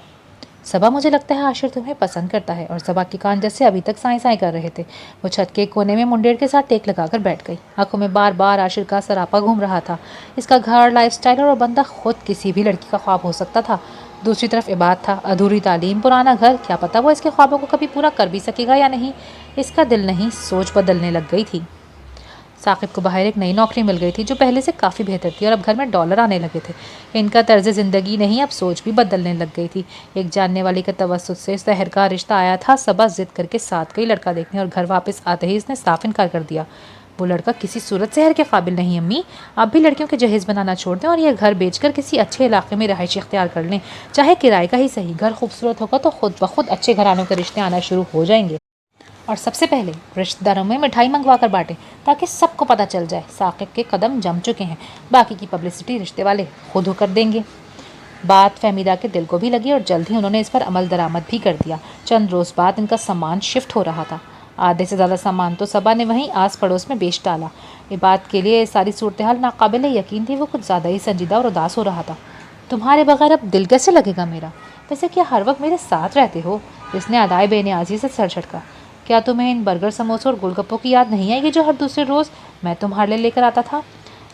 सबा, मुझे लगता है आशिर तुम्हें पसंद करता है। और सबा के कान जैसे अभी तक साएं साएं कर रहे थे। वो छत के कोने में मुंडेर के साथ टेक लगाकर बैठ गई। आंखों में बार बार आशिर का सरापा घूम रहा था। इसका घर, लाइफस्टाइल और बंदा खुद किसी भी लड़की का ख्वाब हो सकता था। दूसरी तरफ इबाद था, अधूरी तालीम, पुराना घर, क्या पता वो इसके ख्वाबों को कभी पूरा कर भी सकेगा या नहीं। इसका दिल नहीं, सोच बदलने लग गई थी। साकिब को बाहर एक नई नौकरी मिल गई थी जो पहले से काफ़ी बेहतर थी और अब घर में डॉलर आने लगे थे। इनका तर्ज ज़िंदगी नहीं, अब सोच भी बदलने लग गई थी। एक जानने वाली के तवस्सुत से सहर का रिश्ता आया था। सबा जिद करके साथ गई लड़का देखने और घर वापस आते ही इसने साफ इनकार कर दिया। वो लड़का किसी सूरत सहर के काबिल नहीं अम्मी, आप भी लड़कियों के जहेज़ बनाना छोड़ दें और यह घर बेचकर किसी अच्छे इलाके में रहाइश इख्तियार कर लें, चाहे किराए का ही सही। घर खूबसूरत होगा तो खुद ब खुद अच्छे घरानों के रिश्ते आना शुरू हो जाएंगे। और सबसे पहले रिश्तेदारों में मिठाई मंगवा कर बांटें ताकि सबको पता चल जाए साकिब के कदम जम चुके हैं। बाकी की पब्लिसिटी रिश्ते वाले खुद होकर देंगे। बात फहमीदा के दिल को भी लगी और जल्द ही उन्होंने इस पर अमल दरामद भी कर दिया। चंद रोज़ बाद इनका सामान शिफ्ट हो रहा था। आधे से ज़्यादा सामान तो सबा ने वहीं आस पड़ोस में बेच डाला। ये बात के लिए सारी सूरत हाल नाकाबिल यकीन थी। वो कुछ ज़्यादा ही संजीदा और उदास हो रहा था। तुम्हारे बगैर अब दिल कैसे लगेगा मेरा? वैसे क्या हर वक्त मेरे साथ रहते हो? इसने अदाए बेनियाजी से सर झटका। क्या तुम्हें इन बर्गर, समोसे और गोलगप्पों की याद नहीं आएगी जो हर दूसरे रोज़ मैं तुम्हारे लिए लेकर आता था?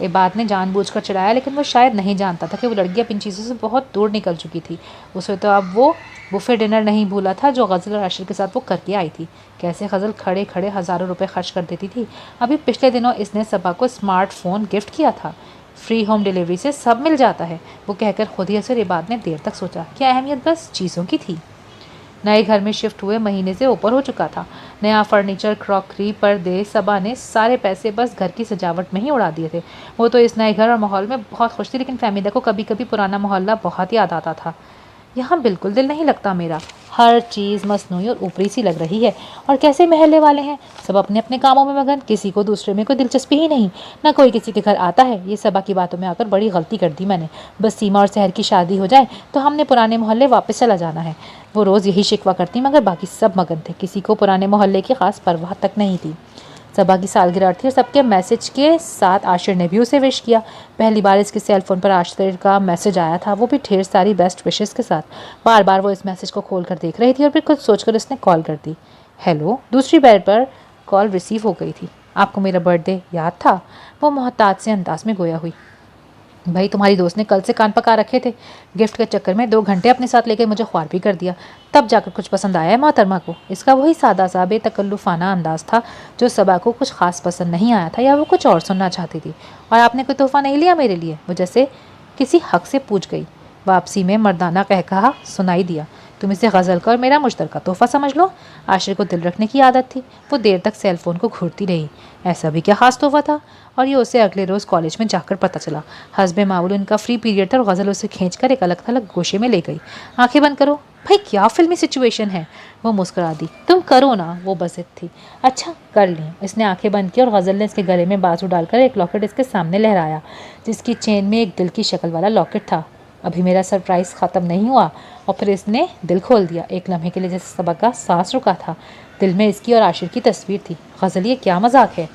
इबाद ने जानबूझकर चिढ़ाया, लेकिन वो शायद नहीं जानता था कि वो लड़की अब इन चीज़ों से बहुत दूर निकल चुकी थी। उसे तो अब वो बुफे डिनर नहीं भूला था जो गज़ल और आशिर के साथ वो करके आई थी। कैसे गज़ल खड़े खड़े हज़ारों रुपए खर्च कर देती थी। अभी पिछले दिनों इसने सबा को स्मार्टफ़ोन गिफ्ट किया था। फ्री होम डिलीवरी से सब मिल जाता है, वो कहकर खुद ही असर इबाद ने देर तक सोचा। क्या अहमियत बस चीज़ों की थी। नए घर में शिफ्ट हुए महीने से ऊपर हो चुका था। नया फर्नीचर, क्रॉकरी, पर्दे, सबा ने सारे पैसे बस घर की सजावट में ही उड़ा दिए थे। वो तो इस नए घर और माहौल में बहुत खुश थी, लेकिन फहमीदा को कभी कभी पुराना मोहल्ला बहुत याद आता था। यहाँ बिल्कुल दिल नहीं लगता मेरा, हर चीज़ मसनूई और ऊपरी सी लग रही है। और कैसे महल्ले वाले हैं, सब अपने अपने कामों में मगन, किसी को दूसरे में कोई दिलचस्पी ही नहीं, ना कोई किसी के घर आता है। ये सबा की बातों में आकर बड़ी गलती कर दी मैंने। बस सीमा और सहर की शादी हो जाए तो हमने पुराने मोहल्ले वापस चला जाना है। वो रोज़ यही शिकवा करती, मगर बाकी सब मगन थे, किसी को पुराने मोहल्ले की ख़ास परवाह तक नहीं थी। सबा की सालगिरह थी और सबके मैसेज के साथ आशिर ने भी उसे विश किया। पहली बार इसके सेल फ़ोन पर आशिर का मैसेज आया था, वो भी ढेर सारी बेस्ट विशेस के साथ। बार बार वो इस मैसेज को खोल कर देख रही थी और फिर कुछ सोचकर उसने कॉल कर दी। हेलो। दूसरी बार पर कॉल रिसीव हो गई थी। आपको मेरा बर्थडे याद था? वो मोहताज से अंदाज में गोया हुई। भाई तुम्हारी दोस्त ने कल से कान पका रखे थे, गिफ्ट के चक्कर में 2 घंटे अपने साथ लेके मुझे ख्वार भी कर दिया, तब जाकर कुछ पसंद आया है मोहतरमा को। इसका वही सादा सा बेतकल्लुफाना अंदाज था जो सबा को कुछ खास पसंद नहीं आया था, या वो कुछ और सुनना चाहती थी। और आपने कोई तोहफा नहीं लिया मेरे लिए? वो जैसे किसी हक से पूछ गई। वापसी में मर्दाना कहा सुनाई दिया। तुम इसे गज़ल का और मेरा मुश्तरका तोहफा समझ लो। आशिर को दिल रखने की आदत थी, वो देर तक सेल फोन को घूरती रही। ऐसा भी क्या खास तोहफा था? और ये उसे अगले रोज़ कॉलेज में जाकर पता चला। हस्बे मामूल उनका फ्री पीरियड था और गज़ल उसे खींचकर एक अलग थलग गोशे में ले गई। आंखें बंद करो। भाई क्या फिल्मी सिचुएशन है? वो मुस्कुरा दी। तुम करो ना, वो बस थी। अच्छा कर ली। इसने आंखें बंद की और गज़ल ने इसके गले में बाजू डालकर एक लॉकेट इसके सामने लहराया, जिसकी चेन में एक दिल की शक्ल वाला लॉकेट था। अभी मेरा सरप्राइज़ ख़त्म नहीं हुआ। और फिर इसने दिल खोल दिया। एक लम्हे के लिए जैसे सबक का सांस रुका था। दिल में इसकी और आशिर की तस्वीर थी। गज़ल ये क्या मजाक है?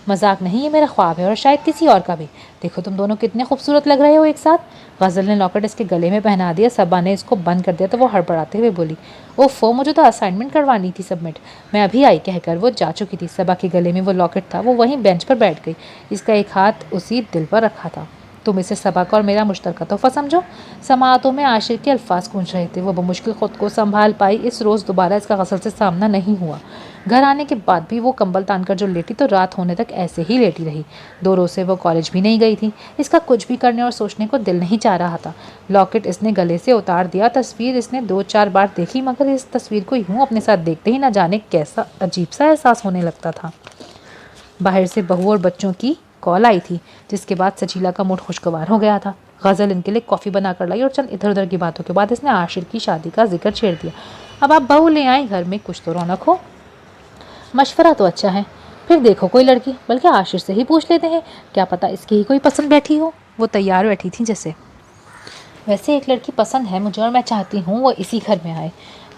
मजाक नहीं, ये मेरा ख्वाब है और शायद किसी और का भी। देखो तुम दोनों कितने खूबसूरत लग रहे हो एक साथ। गज़ल ने लॉकेट इसके गले में पहना दिया। सबा ने इसको बंद कर दिया तो वो हड़बड़ाते हुए बोली, ओफो मुझे तो असाइनमेंट करवानी थी सबमिट, मैं अभी आई कहकर वो जा चुकी थी। सबा के गले में वो लॉकेट था। वो वहीं बेंच पर बैठ गई, इसका एक हाथ उसी दिल पर रखा था। तुम इसे सबक और मेरा मुश्तरका तोहफा समझो। समातों में आशिर के अल्फाज गूंज रहे थे। वो बमुश्किल खुद को संभाल पाई। इस रोज़ दोबारा इसका गज़ल से सामना नहीं हुआ। घर आने के बाद भी वो कंबल तानकर जो लेटी तो रात होने तक ऐसे ही लेटी रही। 2 रोज़ से वो कॉलेज भी नहीं गई थी। इसका कुछ भी करने और सोचने को दिल नहीं चाह रहा था। लॉकेट इसने गले से उतार दिया। तस्वीर इसने 2-4 बार देखी, मगर इस तस्वीर को यूँ अपने साथ देखते ही न जाने कैसा अजीब सा एहसास होने लगता था। बाहर से बहू और बच्चों की कॉल आई थी, जिसके बाद सजीला का मूड खुशगवार हो गया था। गज़ल इनके लिए कॉफ़ी बना कर लाई और चंद इधर उधर की बातों के बाद इसने आशिर की शादी का जिक्र छेड़ दिया। अब आप बहू ले आए, घर में कुछ तो रौनक हो। मशवरा तो अच्छा है, फिर देखो कोई लड़की, बल्कि आशिर से ही पूछ लेते हैं, क्या पता इसकी ही कोई पसंद बैठी हो। वो तैयार बैठी थी जैसे। वैसे एक लड़की पसंद है मुझे और मैं चाहती हूँ वो इसी घर में आए।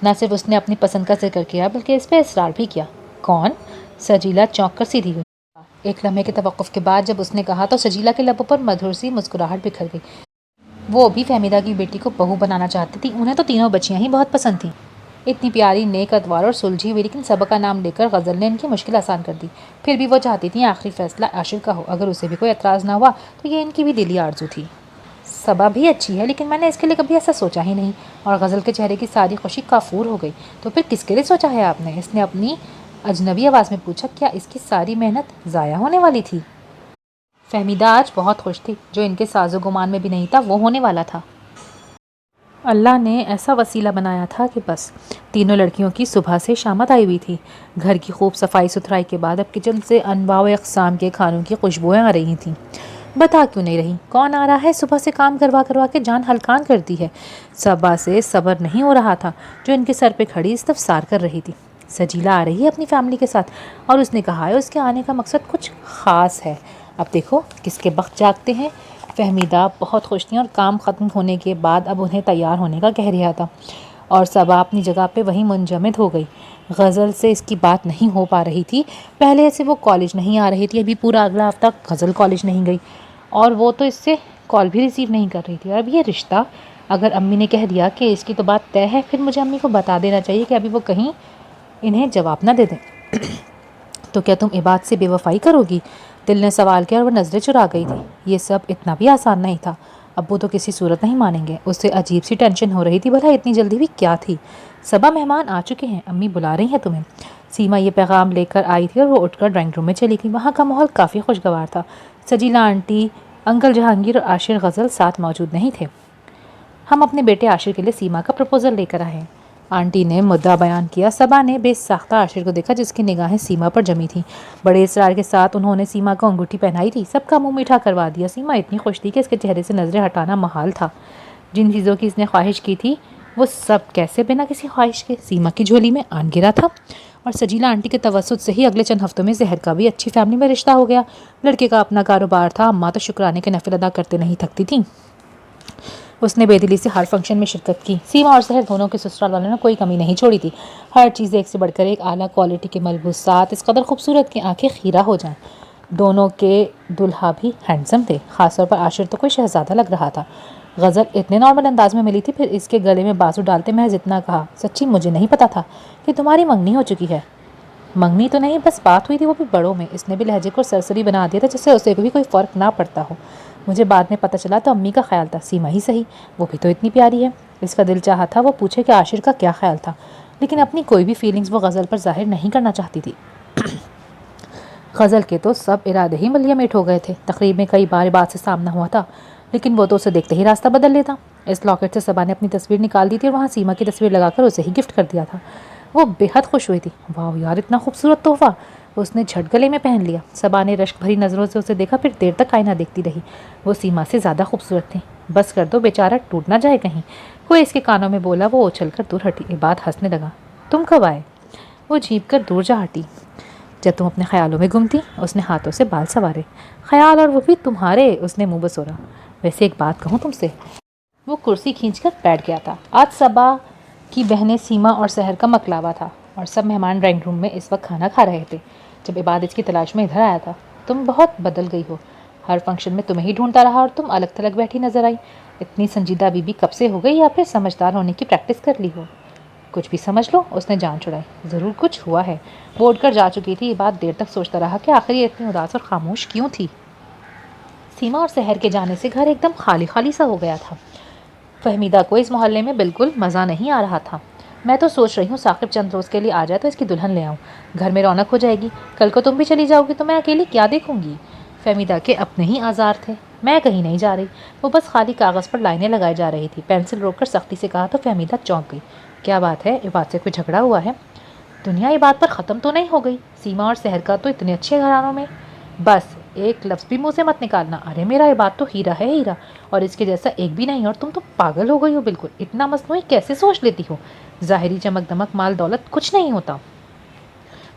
न सिर्फ उसने अपनी पसंद का जिक्र किया बल्कि इस पर इसरार भी किया। कौन? सजीला चौंक कर सीधी हुई। एक लम्हे के तवक्कुफ के बाद जब उसने कहा तो सजीला के लबों पर मधुर सी मुस्कुराहट बिखर गई। वो भी फहमीदा की बेटी को बहू बनाना चाहती थी। उन्हें तो तीनों बच्चियां ही बहुत पसंद थीं, इतनी प्यारी, नेक, अतवार और सुलझी हुई। लेकिन सबक का नाम लेकर गज़ल ने इनकी मुश्किल आसान कर दी। फिर भी वो चाहती थी आखिरी फैसला आशिर का हो। अगर उसे भी कोई एतराज़ ना हुआ तो ये इनकी भी दिली आरजू थी। सबा भी अच्छी है, लेकिन मैंने इसके लिए कभी ऐसा सोचा ही नहीं। और गज़ल के चेहरे की सारी खुशी काफूर हो गई। तो फिर किसके लिए सोचा है आपने? इसने अपनी अजनबी आवाज़ में पूछा। क्या इसकी सारी मेहनत ज़ाया होने वाली थी? फहमीदा आज बहुत खुश थी। जो इनके साजो गुमान में भी नहीं था वो होने वाला था। अल्लाह ने ऐसा वसीला बनाया था कि बस। तीनों लड़कियों की सुबह से शामत आई हुई थी। घर की खूब सफाई सुथराई के बाद अब किचन से अनवाव अक़साम के खानों की खुशबुएं आ रही थीं। बता क्यों नहीं रही? कौन आ रहा है सुबह से काम करवा करवा के जान हलकान करती है। सबा से सब्र नहीं हो रहा था, जो इनके सर पे खड़ी इस्तफसार कर रही थी। सजीला आ रही है अपनी फैमिली के साथ और उसने कहा है उसके आने का मकसद कुछ ख़ास है। अब देखो किसके बख्त जागते हैं। फहमीदा बहुत खुश थी और काम ख़त्म होने के बाद अब उन्हें तैयार होने का कह रहा था। और सबा अपनी जगह पे वहीं मुंजमद हो गई। गज़ल से इसकी बात नहीं हो पा रही थी। पहले से वो कॉलेज नहीं आ रही थी, अभी पूरा अगला हफ्ता गज़ल कॉलेज नहीं गई और वो तो इससे कॉल भी रिसीव नहीं कर रही थी। और अब ये रिश्ता, अगर अम्मी ने कह दिया कि इसकी तो बात तय है, फिर मुझे अम्मी को बता देना चाहिए कि अभी वो कहीं इन्हें जवाब ना दे दें। तो क्या तुम इबाद से बेवफाई करोगी? दिल ने सवाल किया और वह नज़रें चुरा गई थी। ये सब इतना भी आसान नहीं था। अब्बू तो किसी सूरत नहीं मानेंगे। उससे अजीब सी टेंशन हो रही थी, भला इतनी जल्दी भी क्या थी। सबा मेहमान आ चुके हैं, अम्मी बुला रही हैं तुम्हें। सीमा ये पैगाम लेकर आई थी और वो उठकर ड्राइंग रूम में चली गई। वहाँ का माहौल काफ़ी खुशगवार था। सजीला आंटी, अंकल जहांगीर और आशिर गज़ल साथ मौजूद नहीं थे। हम अपने बेटे आशिर के लिए सीमा का प्रपोज़ल लेकर आए हैं, आंटी ने मुद्दा बयान किया। सबा ने बेसाख्ता आशिर को देखा, जिसकी निगाहें सीमा पर जमी थीं। बड़े इसरार के साथ उन्होंने सीमा को अंगूठी पहनाई थी। सबका मुंह मीठा करवा दिया। सीमा इतनी खुश थी कि इसके चेहरे से नज़रें हटाना महाल था। जिन चीज़ों की इसने ख्वाहिश की थी वो सब कैसे बिना किसी ख्वाहिश के सीमा की झोली में आन गिरा था। और सजीला आंटी के तवस्सुत से ही अगले चंद हफ्तों में जहर का भी अच्छी फैमिली में रिश्ता हो गया। लड़के का अपना कारोबार था। अम्मा तो शुक्राने के नफिल अदा करते नहीं थकती थी। उसने बेदिली से हर फंक्शन में शिरकत की। सीमा और सहर दोनों के ससुराल वालों ने कोई कमी नहीं छोड़ी थी। हर चीज़ एक से बढ़कर एक, आला क्वालिटी के मलबूसात, इस कदर खूबसूरत कि आंखें खीरा हो जाएं। दोनों के दुल्हा भी हैंडसम थे। ख़ासतौर पर आशिर तो कोई शहजादा लग रहा था। गज़ल इतने नॉर्मल अंदाज में मिली थी, फिर इसके गले में बाजू डालते महज इतना कहा, सच्ची मुझे नहीं पता था कि तुम्हारी मंगनी हो चुकी है। منگنی تو نہیں، بس بات ہوئی تھی، وہ بھی بڑوں میں۔ اس نے بھی لہجے کو سرسری بنا دیا تھا جس سے اسے بھی کوئی فرق نہ پڑتا ہو۔ مجھے بعد میں پتہ چلا تو امی کا خیال تھا سیما ہی صحیح، وہ بھی تو اتنی پیاری ہے۔ اس کا دل چاہا تھا وہ پوچھے کہ عاشر کا کیا خیال تھا، لیکن اپنی کوئی بھی فیلنگز وہ غزل پر ظاہر نہیں کرنا چاہتی تھی۔ غزل کے تو سب ارادے ہی ملیا میٹ ہو گئے تھے۔ تقریب میں کئی بار بات سے سامنا ہوا تھا، لیکن وہ تو اسے دیکھتے ہی راستہ بدل لیتا۔ اس لاکٹ سے صبا نے اپنی تصویر نکال دی تھی اور وہاں سیما کی تصویر لگا کر اسے ہی گفٹ کر دیا تھا۔ وہ بے حد خوش ہوئی تھی۔ واہ یار، اتنا خوبصورت تحفہ! اس نے جھٹ گلے میں پہن لیا۔ صبا نے رشک بھری نظروں سے اسے دیکھا، پھر دیر تک آئینہ دیکھتی رہی۔ وہ سیما سے زیادہ خوبصورت تھی۔ بس کر دو، بیچارہ ٹوٹ نہ جائے کہیں، کوئی اس کے کانوں میں بولا۔ وہ اچھل کر دور ہٹی۔ عباد ہنسنے لگا۔ تم کب آئے؟ وہ جھینپ کر دور جا ہٹی۔ جب تم اپنے خیالوں میں گم تھی۔ اس نے ہاتھوں سے بال سنوارے۔ خیال، اور وہ بھی تمہارے؟ اس نے منہ بسورا۔ ویسے ایک بات کہوں تم سے؟ وہ کرسی کھینچ کر بیٹھ گیا تھا۔ آج صبا کی بہنیں سیما اور سحر کا مکلاوا تھا اور سب مہمان ڈرائنگ روم میں اس وقت کھانا کھا رہے تھے جب عباد اس کی تلاش میں ادھر آیا تھا۔ تم بہت بدل گئی ہو، ہر فنکشن میں تمہیں ہی ڈھونڈتا رہا اور تم الگ تھلگ بیٹھی نظر آئی۔ اتنی سنجیدہ بیوی کب سے ہو گئی، یا پھر سمجھدار ہونے کی پریکٹس کر لی ہو؟ کچھ بھی سمجھ لو، اس نے جان چھڑائی۔ ضرور کچھ ہوا ہے۔ وہ اٹھ کر جا چکی تھی۔ عباد دیر تک سوچتا رہا کہ آخر یہ اتنی اداس اور خاموش کیوں تھی۔ سیما اور سحر کے جانے سے گھر ایک دم خالی خالی سا ہو گیا تھا۔ فہمیدہ کو اس محلے میں بالکل مزہ نہیں آ رہا تھا۔ میں تو سوچ رہی ہوں ثاقب چند روز کے لیے آ جائے تو اس کی دلہن لے آؤں، گھر میں رونق ہو جائے گی۔ کل کو تم بھی چلی جاؤ گی تو میں اکیلی کیا دیکھوں گی؟ فہمیدہ کے اپنے ہی آزار تھے۔ میں کہیں نہیں جا رہی۔ وہ بس خالی کاغذ پر لائنیں لگائی جا رہی تھی۔ پینسل روک کر سختی سے کہا تو فہمیدہ چونک گئی۔ کیا بات ہے؟ عباد سے کوئی جھگڑا ہوا ہے؟ دنیا عباد پر ختم تو نہیں ہو گئی؟ سیما اور سحر کا تو اتنے اچھے گھرانوں میں۔ بس ایک لفظ بھی منہ سے مت نکالنا۔ ارے میرا عباد تو ہیرا ہے، ہیرا، اور اس کے جیسا ایک بھی نہیں۔ اور تم تو پاگل ہو گئی ہو بالکل، اتنا مصنوعی کیسے سوچ لیتی ہو؟ ظاہری چمک دمک مال دولت کچھ نہیں ہوتا۔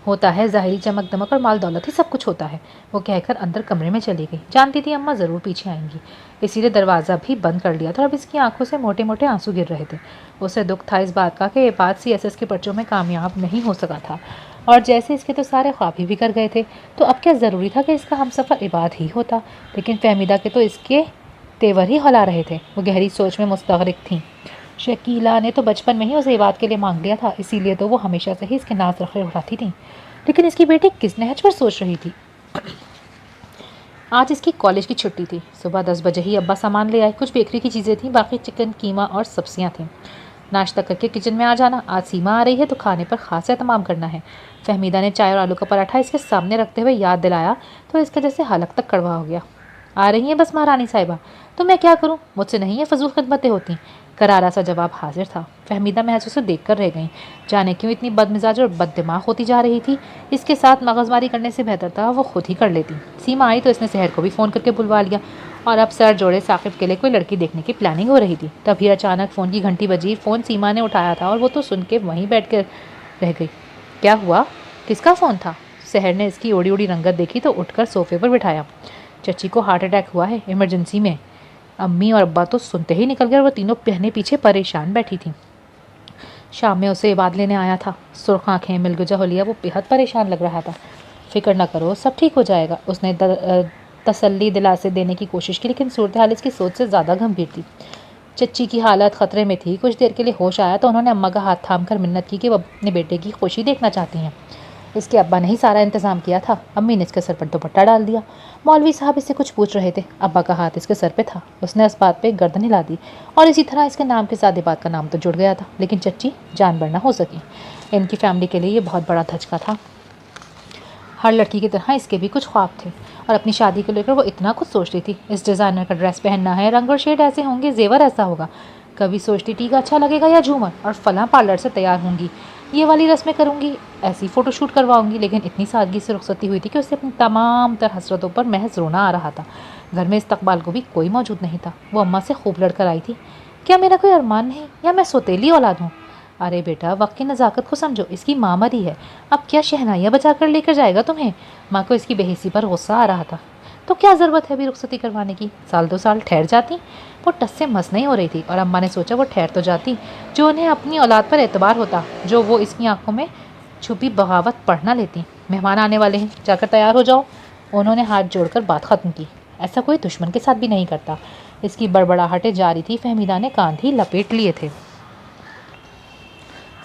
ہوتا ہے ظاہری چمک دمک اور مال دولت ہی سب کچھ ہوتا ہے۔ وہ کہہ کر اندر کمرے میں چلی گئی۔ جانتی تھی اماں ضرور پیچھے آئیں گی، اسی لیے دروازہ بھی بند کر لیا تھا۔ اب اس کی آنکھوں سے موٹے موٹے آنسو گر رہے تھے۔ اسے دکھ تھا اس بات کا کہ عباد CSS کے پرچوں میں کامیاب نہیں ہو سکا تھا، اور جیسے اس کے تو سارے خواب ہی بکھر گئے تھے، تو اب کیا ضروری تھا کہ اس کا ہمسفر عباد ہی ہوتا؟ لیکن فہمیدہ کے تو اس کے تیور ہی ہلا رہے تھے۔ وہ گہری سوچ میں مستغرق تھیں۔ شکیلا نے تو بچپن میں ہی اسے عباد کے لیے مانگ لیا تھا، اسی لیے تو وہ ہمیشہ سے ہی اس کے ناز رکھے اٹھاتی تھیں۔ لیکن اس کی بیٹی کس نہج پر سوچ رہی تھی؟ آج اس کی کالج کی چھٹی تھی۔ صبح 10 بجے ہی ابا سامان لے آئے۔ کچھ بیکری کی چیزیں تھیں، باقی چکن، قیمہ اور سبزیاں تھیں۔ ناشتہ کر کے کچن میں آ جانا، آج سیما آ رہی ہے تو کھانے پر خاص اہتمام کرنا ہے۔ فہمیدہ نے چائے اور آلو کا پراٹھا اس کے سامنے رکھتے ہوئے یاد دلایا تو اس کا جیسے حلق تک کڑوا ہو گیا۔ آ رہی ہیں بس مہارانی صاحبہ، تو میں کیا کروں؟ مجھ سے نہیں ہے فضول خدمتیں ہوتی۔ کرارا سا جواب حاضر تھا۔ فہمیدہ محض اسے دیکھ کر رہ گئیں۔ جانے کیوں اتنی بد مزاج اور بد دماغ ہوتی جا رہی تھی؟ اس کے ساتھ مغز ماری کرنے سے بہتر تھا وہ خود ہی کر لیتی۔ سیما آئی تو اس نے سحر کو بھی فون کر کے بلوا لیا، اور اب سر جوڑے ثاقب کے لیے کوئی لڑکی دیکھنے کی پلاننگ ہو رہی تھی۔ تبھی اچانک فون کی گھنٹی بجی۔ فون سیما نے اٹھایا تھا اور وہ تو سن کے وہیں بیٹھ کر رہ گئی۔ کیا ہوا؟ کس کا فون تھا؟ سحر نے اس کی اڑی اڑی رنگت دیکھی تو اٹھ کر صوفے پر بٹھایا۔ چچی کو ہارٹ اٹیک ہوا ہے، ایمرجنسی میں۔ امی اور ابا تو سنتے ہی نکل گئے اور وہ تینوں بہنیں پیچھے پریشان بیٹھی تھیں۔ شام میں اسے عباد لینے آیا تھا۔ سرخ آنکھیں، ملگجا حلیہ، وہ بے حد پریشان لگ رہا تھا۔ فکر نہ کرو، سب ٹھیک ہو جائے گا، اس نے تسلی دلاسے دینے کی کوشش کی، لیکن صورتحال اس کی سوچ سے زیادہ گمبھیر تھی۔ چچی کی حالت خطرے میں تھی۔ کچھ دیر کے لیے ہوش آیا تو انہوں نے اماں کا ہاتھ تھام کر منت کی کہ وہ اپنے بیٹے کی خوشی دیکھنا چاہتی ہیں۔ اس کے ابا نے ہی سارا انتظام کیا تھا۔ امی نے اس کے سر پر دوپٹہ ڈال دیا۔ مولوی صاحب اس سے کچھ پوچھ رہے تھے۔ ابا کا ہاتھ اس کے سر پہ تھا۔ اس نے اس بات پہ گردن ہلا دی، اور اسی طرح اس کے نام کے ساتھ عباد کا نام تو جڑ گیا تھا، لیکن چچی جانبر نہ ہو سکی۔ ان کی فیملی کے لیے یہ بہت بڑا دھچکا تھا۔ ہر لڑکی کی طرح اس کے بھی کچھ خواب تھے، اور اپنی شادی کو لے کر وہ اتنا کچھ سوچتی تھی۔ اس ڈیزائنر کا ڈریس پہننا ہے، رنگ اور شیڈ ایسے ہوں گے، زیور ایسا ہوگا۔ کبھی سوچتی ٹیکا اچھا لگے گا یا جھومر، اور فلاں پارلر سے تیار ہوں گی، یہ والی رسمیں کروں گی، ایسی فوٹو شوٹ کرواؤں گی۔ لیکن اتنی سادگی سے رخصتی ہوئی تھی کہ اسے اپنی تمام تر حسرتوں پر محض رونا آ رہا تھا۔ گھر میں استقبال کو بھی کوئی موجود نہیں تھا۔ وہ اماں سے خوب لڑ کر آئی تھی۔ کیا میرا کوئی ارمان نہیں، یا میں سوتیلی اولاد ہوں؟ ارے بیٹا، وقت کی نزاکت کو سمجھو، اس کی ماں مری ہے، اب کیا شہنائیاں بجا کر لے کر جائے گا تمہیں؟ ماں کو اس کی بے حسی پر غصہ آ رہا تھا۔ تو کیا ضرورت ہے ابھی رخصتی کروانے کی؟ سال 2 سال ٹھہر جاتی۔ وہ ٹس سے مس نہیں ہو رہی تھی، اور اماں نے سوچا وہ ٹھہر تو جاتی، جو انہیں اپنی اولاد پر اعتبار ہوتا، جو وہ اس کی آنکھوں میں چھپی بغاوت پڑھ نہ لیتی۔ مہمان آنے والے ہیں، جا کر تیار ہو جاؤ۔ انہوں نے ہاتھ جوڑ کر بات ختم کی۔ ایسا کوئی دشمن کے ساتھ بھی نہیں کرتا۔ اس کی بڑبڑاہٹیں جاری تھی۔ فہمیدہ نے کان ہی لپیٹ لیے تھے۔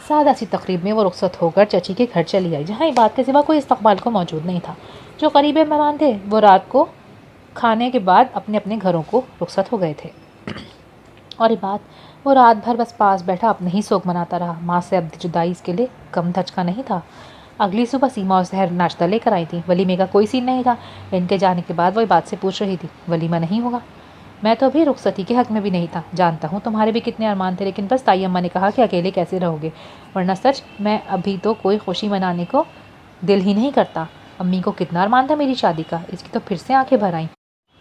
سادہ سی تقریب میں وہ رخصت ہو کر چچی کے گھر چلی آئی، جہاں عباد کے سوا کوئی استقبال کو موجود نہیں تھا۔ جو قریبی مہمان تھے وہ رات کو کھانے کے بعد اپنے اپنے گھروں کو رخصت ہو گئے تھے، اور عباد وہ رات بھر بس پاس بیٹھا اپنے ہی سوگ مناتا رہا۔ ماں سے ابدی جدائی اس کے لیے کم دھچکا نہیں تھا۔ اگلی صبح سیما اور سحر ناشتہ لے کر آئی تھی۔ ولیمے کا کوئی سین نہیں تھا۔ ان کے جانے کے بعد وہ عباد سے پوچھ رہی تھی، ولیمہ نہیں ہوگا؟ میں تو ابھی رخصتی کے حق میں بھی نہیں تھا۔ جانتا ہوں تمہارے بھی کتنے ارمان تھے، لیکن بس تائی اماں نے کہا کہ اکیلے کیسے رہو گے، ورنہ سچ میں ابھی تو کوئی خوشی منانے کو دل ہی نہیں کرتا۔ امی کو کتنا ارمان تھا میری شادی کا، اس کی تو پھر سے آنکھیں بھر آئیں۔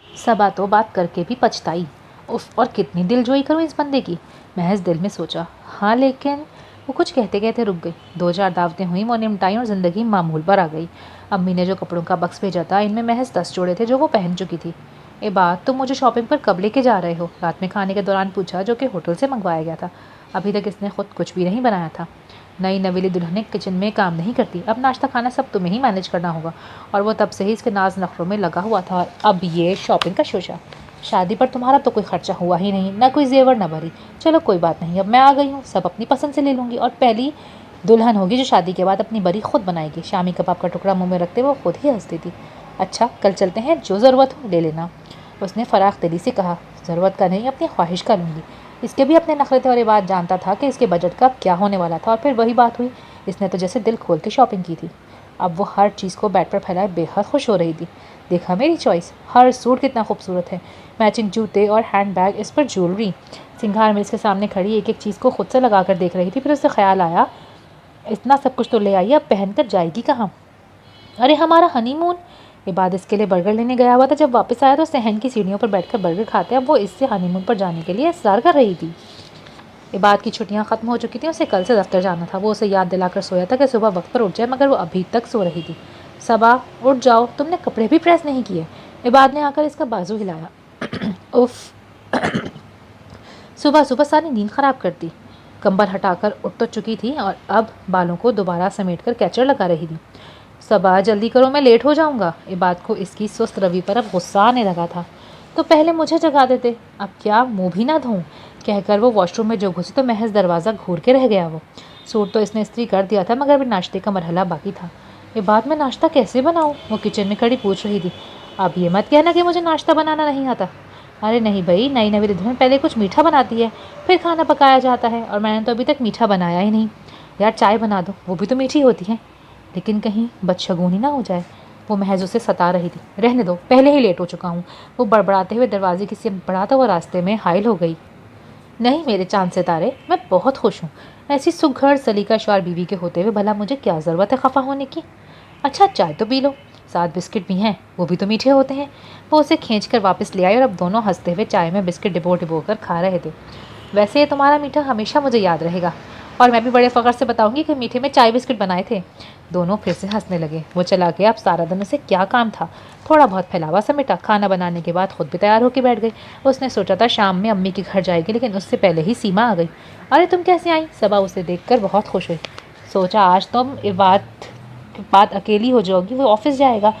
صبا تو بات کر کے بھی پچھتائی، اف، اور کتنی دل جوئی کروں اس بندے کی۔ محض دل میں سوچا، ہاں لیکن وہ کچھ کہتے کہتے رک گئی۔ 2 4 دعوتیں ہوئیں، وہ نمٹائیں اور زندگی معمول پر آ گئی۔ امی نے جو کپڑوں کا بکس بھیجا تھا، ان میں محض 10 جوڑے تھے جو وہ پہن چکی تھی۔ بات تم مجھے شاپنگ پر کب لے کے جا رہے ہو؟ رات میں کھانے کے دوران پوچھا، جو کہ ہوٹل سے منگوایا گیا تھا۔ ابھی تک اس نے خود کچھ بھی نہیں بنایا تھا۔ نئی نویلی دلہنیں کچن میں کام نہیں کرتی، اب ناشتہ کھانا سب تمہیں ہی مینج کرنا ہوگا، اور وہ تب سے ہی اس کے ناز نخروں میں لگا ہوا تھا، اور اب یہ شاپنگ کا شوشہ۔ شادی پر تمہارا تو کوئی خرچہ ہوا ہی نہیں، نہ کوئی زیور نہ بھری۔ چلو کوئی بات نہیں، اب میں آ گئی ہوں، سب اپنی پسند سے لے لوں گی، اور پہلی دلہن ہوگی جو شادی کے بعد اپنی بری خود بنائے گی۔ شامی کباب کا ٹکڑا منہ میں رکھتے وہ خود ہی ہنستی تھی۔ اچھا کل چلتے ہیں، جو ضرورت ہو لے لینا، اس نے فراخ دلی سے کہا۔ ضرورت کا نہیں، اپنی خواہش کا لوں گی۔ اس کے بھی اپنے نخرے تھے، اور یہ بات جانتا تھا کہ اس کے بجٹ کا کیا ہونے والا تھا، اور پھر وہی بات ہوئی، اس نے تو جیسے دل کھول کے شاپنگ کی تھی۔ اب وہ ہر چیز کو بیڈ پر پھیلائے بے حد خوش ہو رہی تھی۔ دیکھا میری چوائس، ہر سوٹ کتنا خوبصورت ہے، میچنگ جوتے اور ہینڈ بیگ، اس پر جیولری۔ سنگھار میں اس کے سامنے کھڑی ایک ایک چیز کو خود سے لگا کر دیکھ رہی تھی، پھر اسے خیال آیا، اتنا سب کچھ تو لے آئی، اب پہن کر جائے گی کہاں؟ ارے ہمارا ہنی مون! عباد اس کے لیے برگر لینے گیا ہوا تھا، جب واپس آیا تو صحن کی سیڑھیوں پر بیٹھ کر برگر کھاتے، اب وہ اس سے ہنی مون پر جانے کے لیے اصرار کر رہی تھی۔ عباد کی چھٹیاں ختم ہو چکی تھیں، اسے کل سے دفتر جانا تھا۔ وہ اسے یاد دلا کر سویا تھا کہ صبح وقت پر اٹھ جائے، مگر وہ ابھی تک سو رہی تھی۔ صبا اٹھ جاؤ، تم نے کپڑے بھی پریس نہیں کیے۔ عباد نے آ کر اس کا بازو ہلایا۔ اف، صبح صبح ساری نیند خراب کر دی۔ کمبل ہٹا کر اٹھ تو چکی تھی، اور اب بالوں کو دوبارہ سمیٹ کر کیچر لگا رہی تھی۔ صبا جلدی کرو، میں لیٹ ہو جاؤں گا۔ عباد کو اس کی سست روی پر اب غصہ آنے لگا تھا۔ تو پہلے مجھے جگا دیتے، اب کیا منہ بھی نہ دھوؤں؟ کہہ کر وہ واش روم میں جو گھسی تو محض دروازہ گھور کے رہ گیا۔ وہ سوٹ تو اس نے استری کر دیا تھا، مگر بھی ناشتے کا مرحلہ باقی تھا۔ عباد میں ناشتہ کیسے بناؤں؟ وہ کچن میں کھڑی پوچھ رہی تھی۔ اب یہ مت کہنا کہ مجھے ناشتہ بنانا نہیں آتا۔ ارے نہیں بھائی، نئی نوی دلہن پہلے کچھ میٹھا بناتی ہے، پھر کھانا پکایا جاتا ہے، اور میں نے تو ابھی تک میٹھا بنایا ہی نہیں۔ یار چائے بنا دو، وہ بھی تو میٹھی ہوتی ہے، لیکن کہیں بدشگونی نہ ہو جائے۔ وہ محض اسے ستا رہی تھی۔ رہنے دو، پہلے ہی لیٹ ہو چکا ہوں۔ وہ بڑبڑاتے ہوئے دروازے کی سمت بڑھا تو وہ راستے میں حائل ہو گئی۔ نہیں میرے چاند ستارے، میں بہت خوش ہوں۔ ایسی سگھڑ سلیقہ شوار بیوی کے ہوتے ہوئے بھلا مجھے کیا ضرورت ہے خفا ہونے کی؟ اچھا چائے تو پی لو، ساتھ بسکٹ بھی ہیں، وہ بھی تو میٹھے ہوتے ہیں۔ وہ اسے کھینچ کر واپس لے آئی، اور اب دونوں ہنستے ہوئے چائے میں بسکٹ ڈبو ڈبو کر کھا رہے تھے۔ ویسے یہ تمہارا میٹھا ہمیشہ مجھے یاد رہے گا، اور میں بھی بڑے فخر سے بتاؤں گی کہ میٹھے میں چائے بسکٹ بنائے تھے۔ دونوں پھر سے ہنسنے لگے۔ وہ چلا گیا، اب سارا دن اسے کیا کام تھا؟ تھوڑا بہت پھیلاوا سمیٹا، کھانا بنانے کے بعد خود بھی تیار ہو کے بیٹھ گئی۔ اس نے سوچا تھا شام میں امی کے گھر جائے گی، لیکن اس سے پہلے ہی سیما آ گئی۔ ارے تم کیسے آئیں؟ صبا اسے دیکھ کر بہت خوش ہوئی۔ سوچا آج تم عباد کے بعد اکیلی ہو جاؤ گی، وہ آفس جائے گا،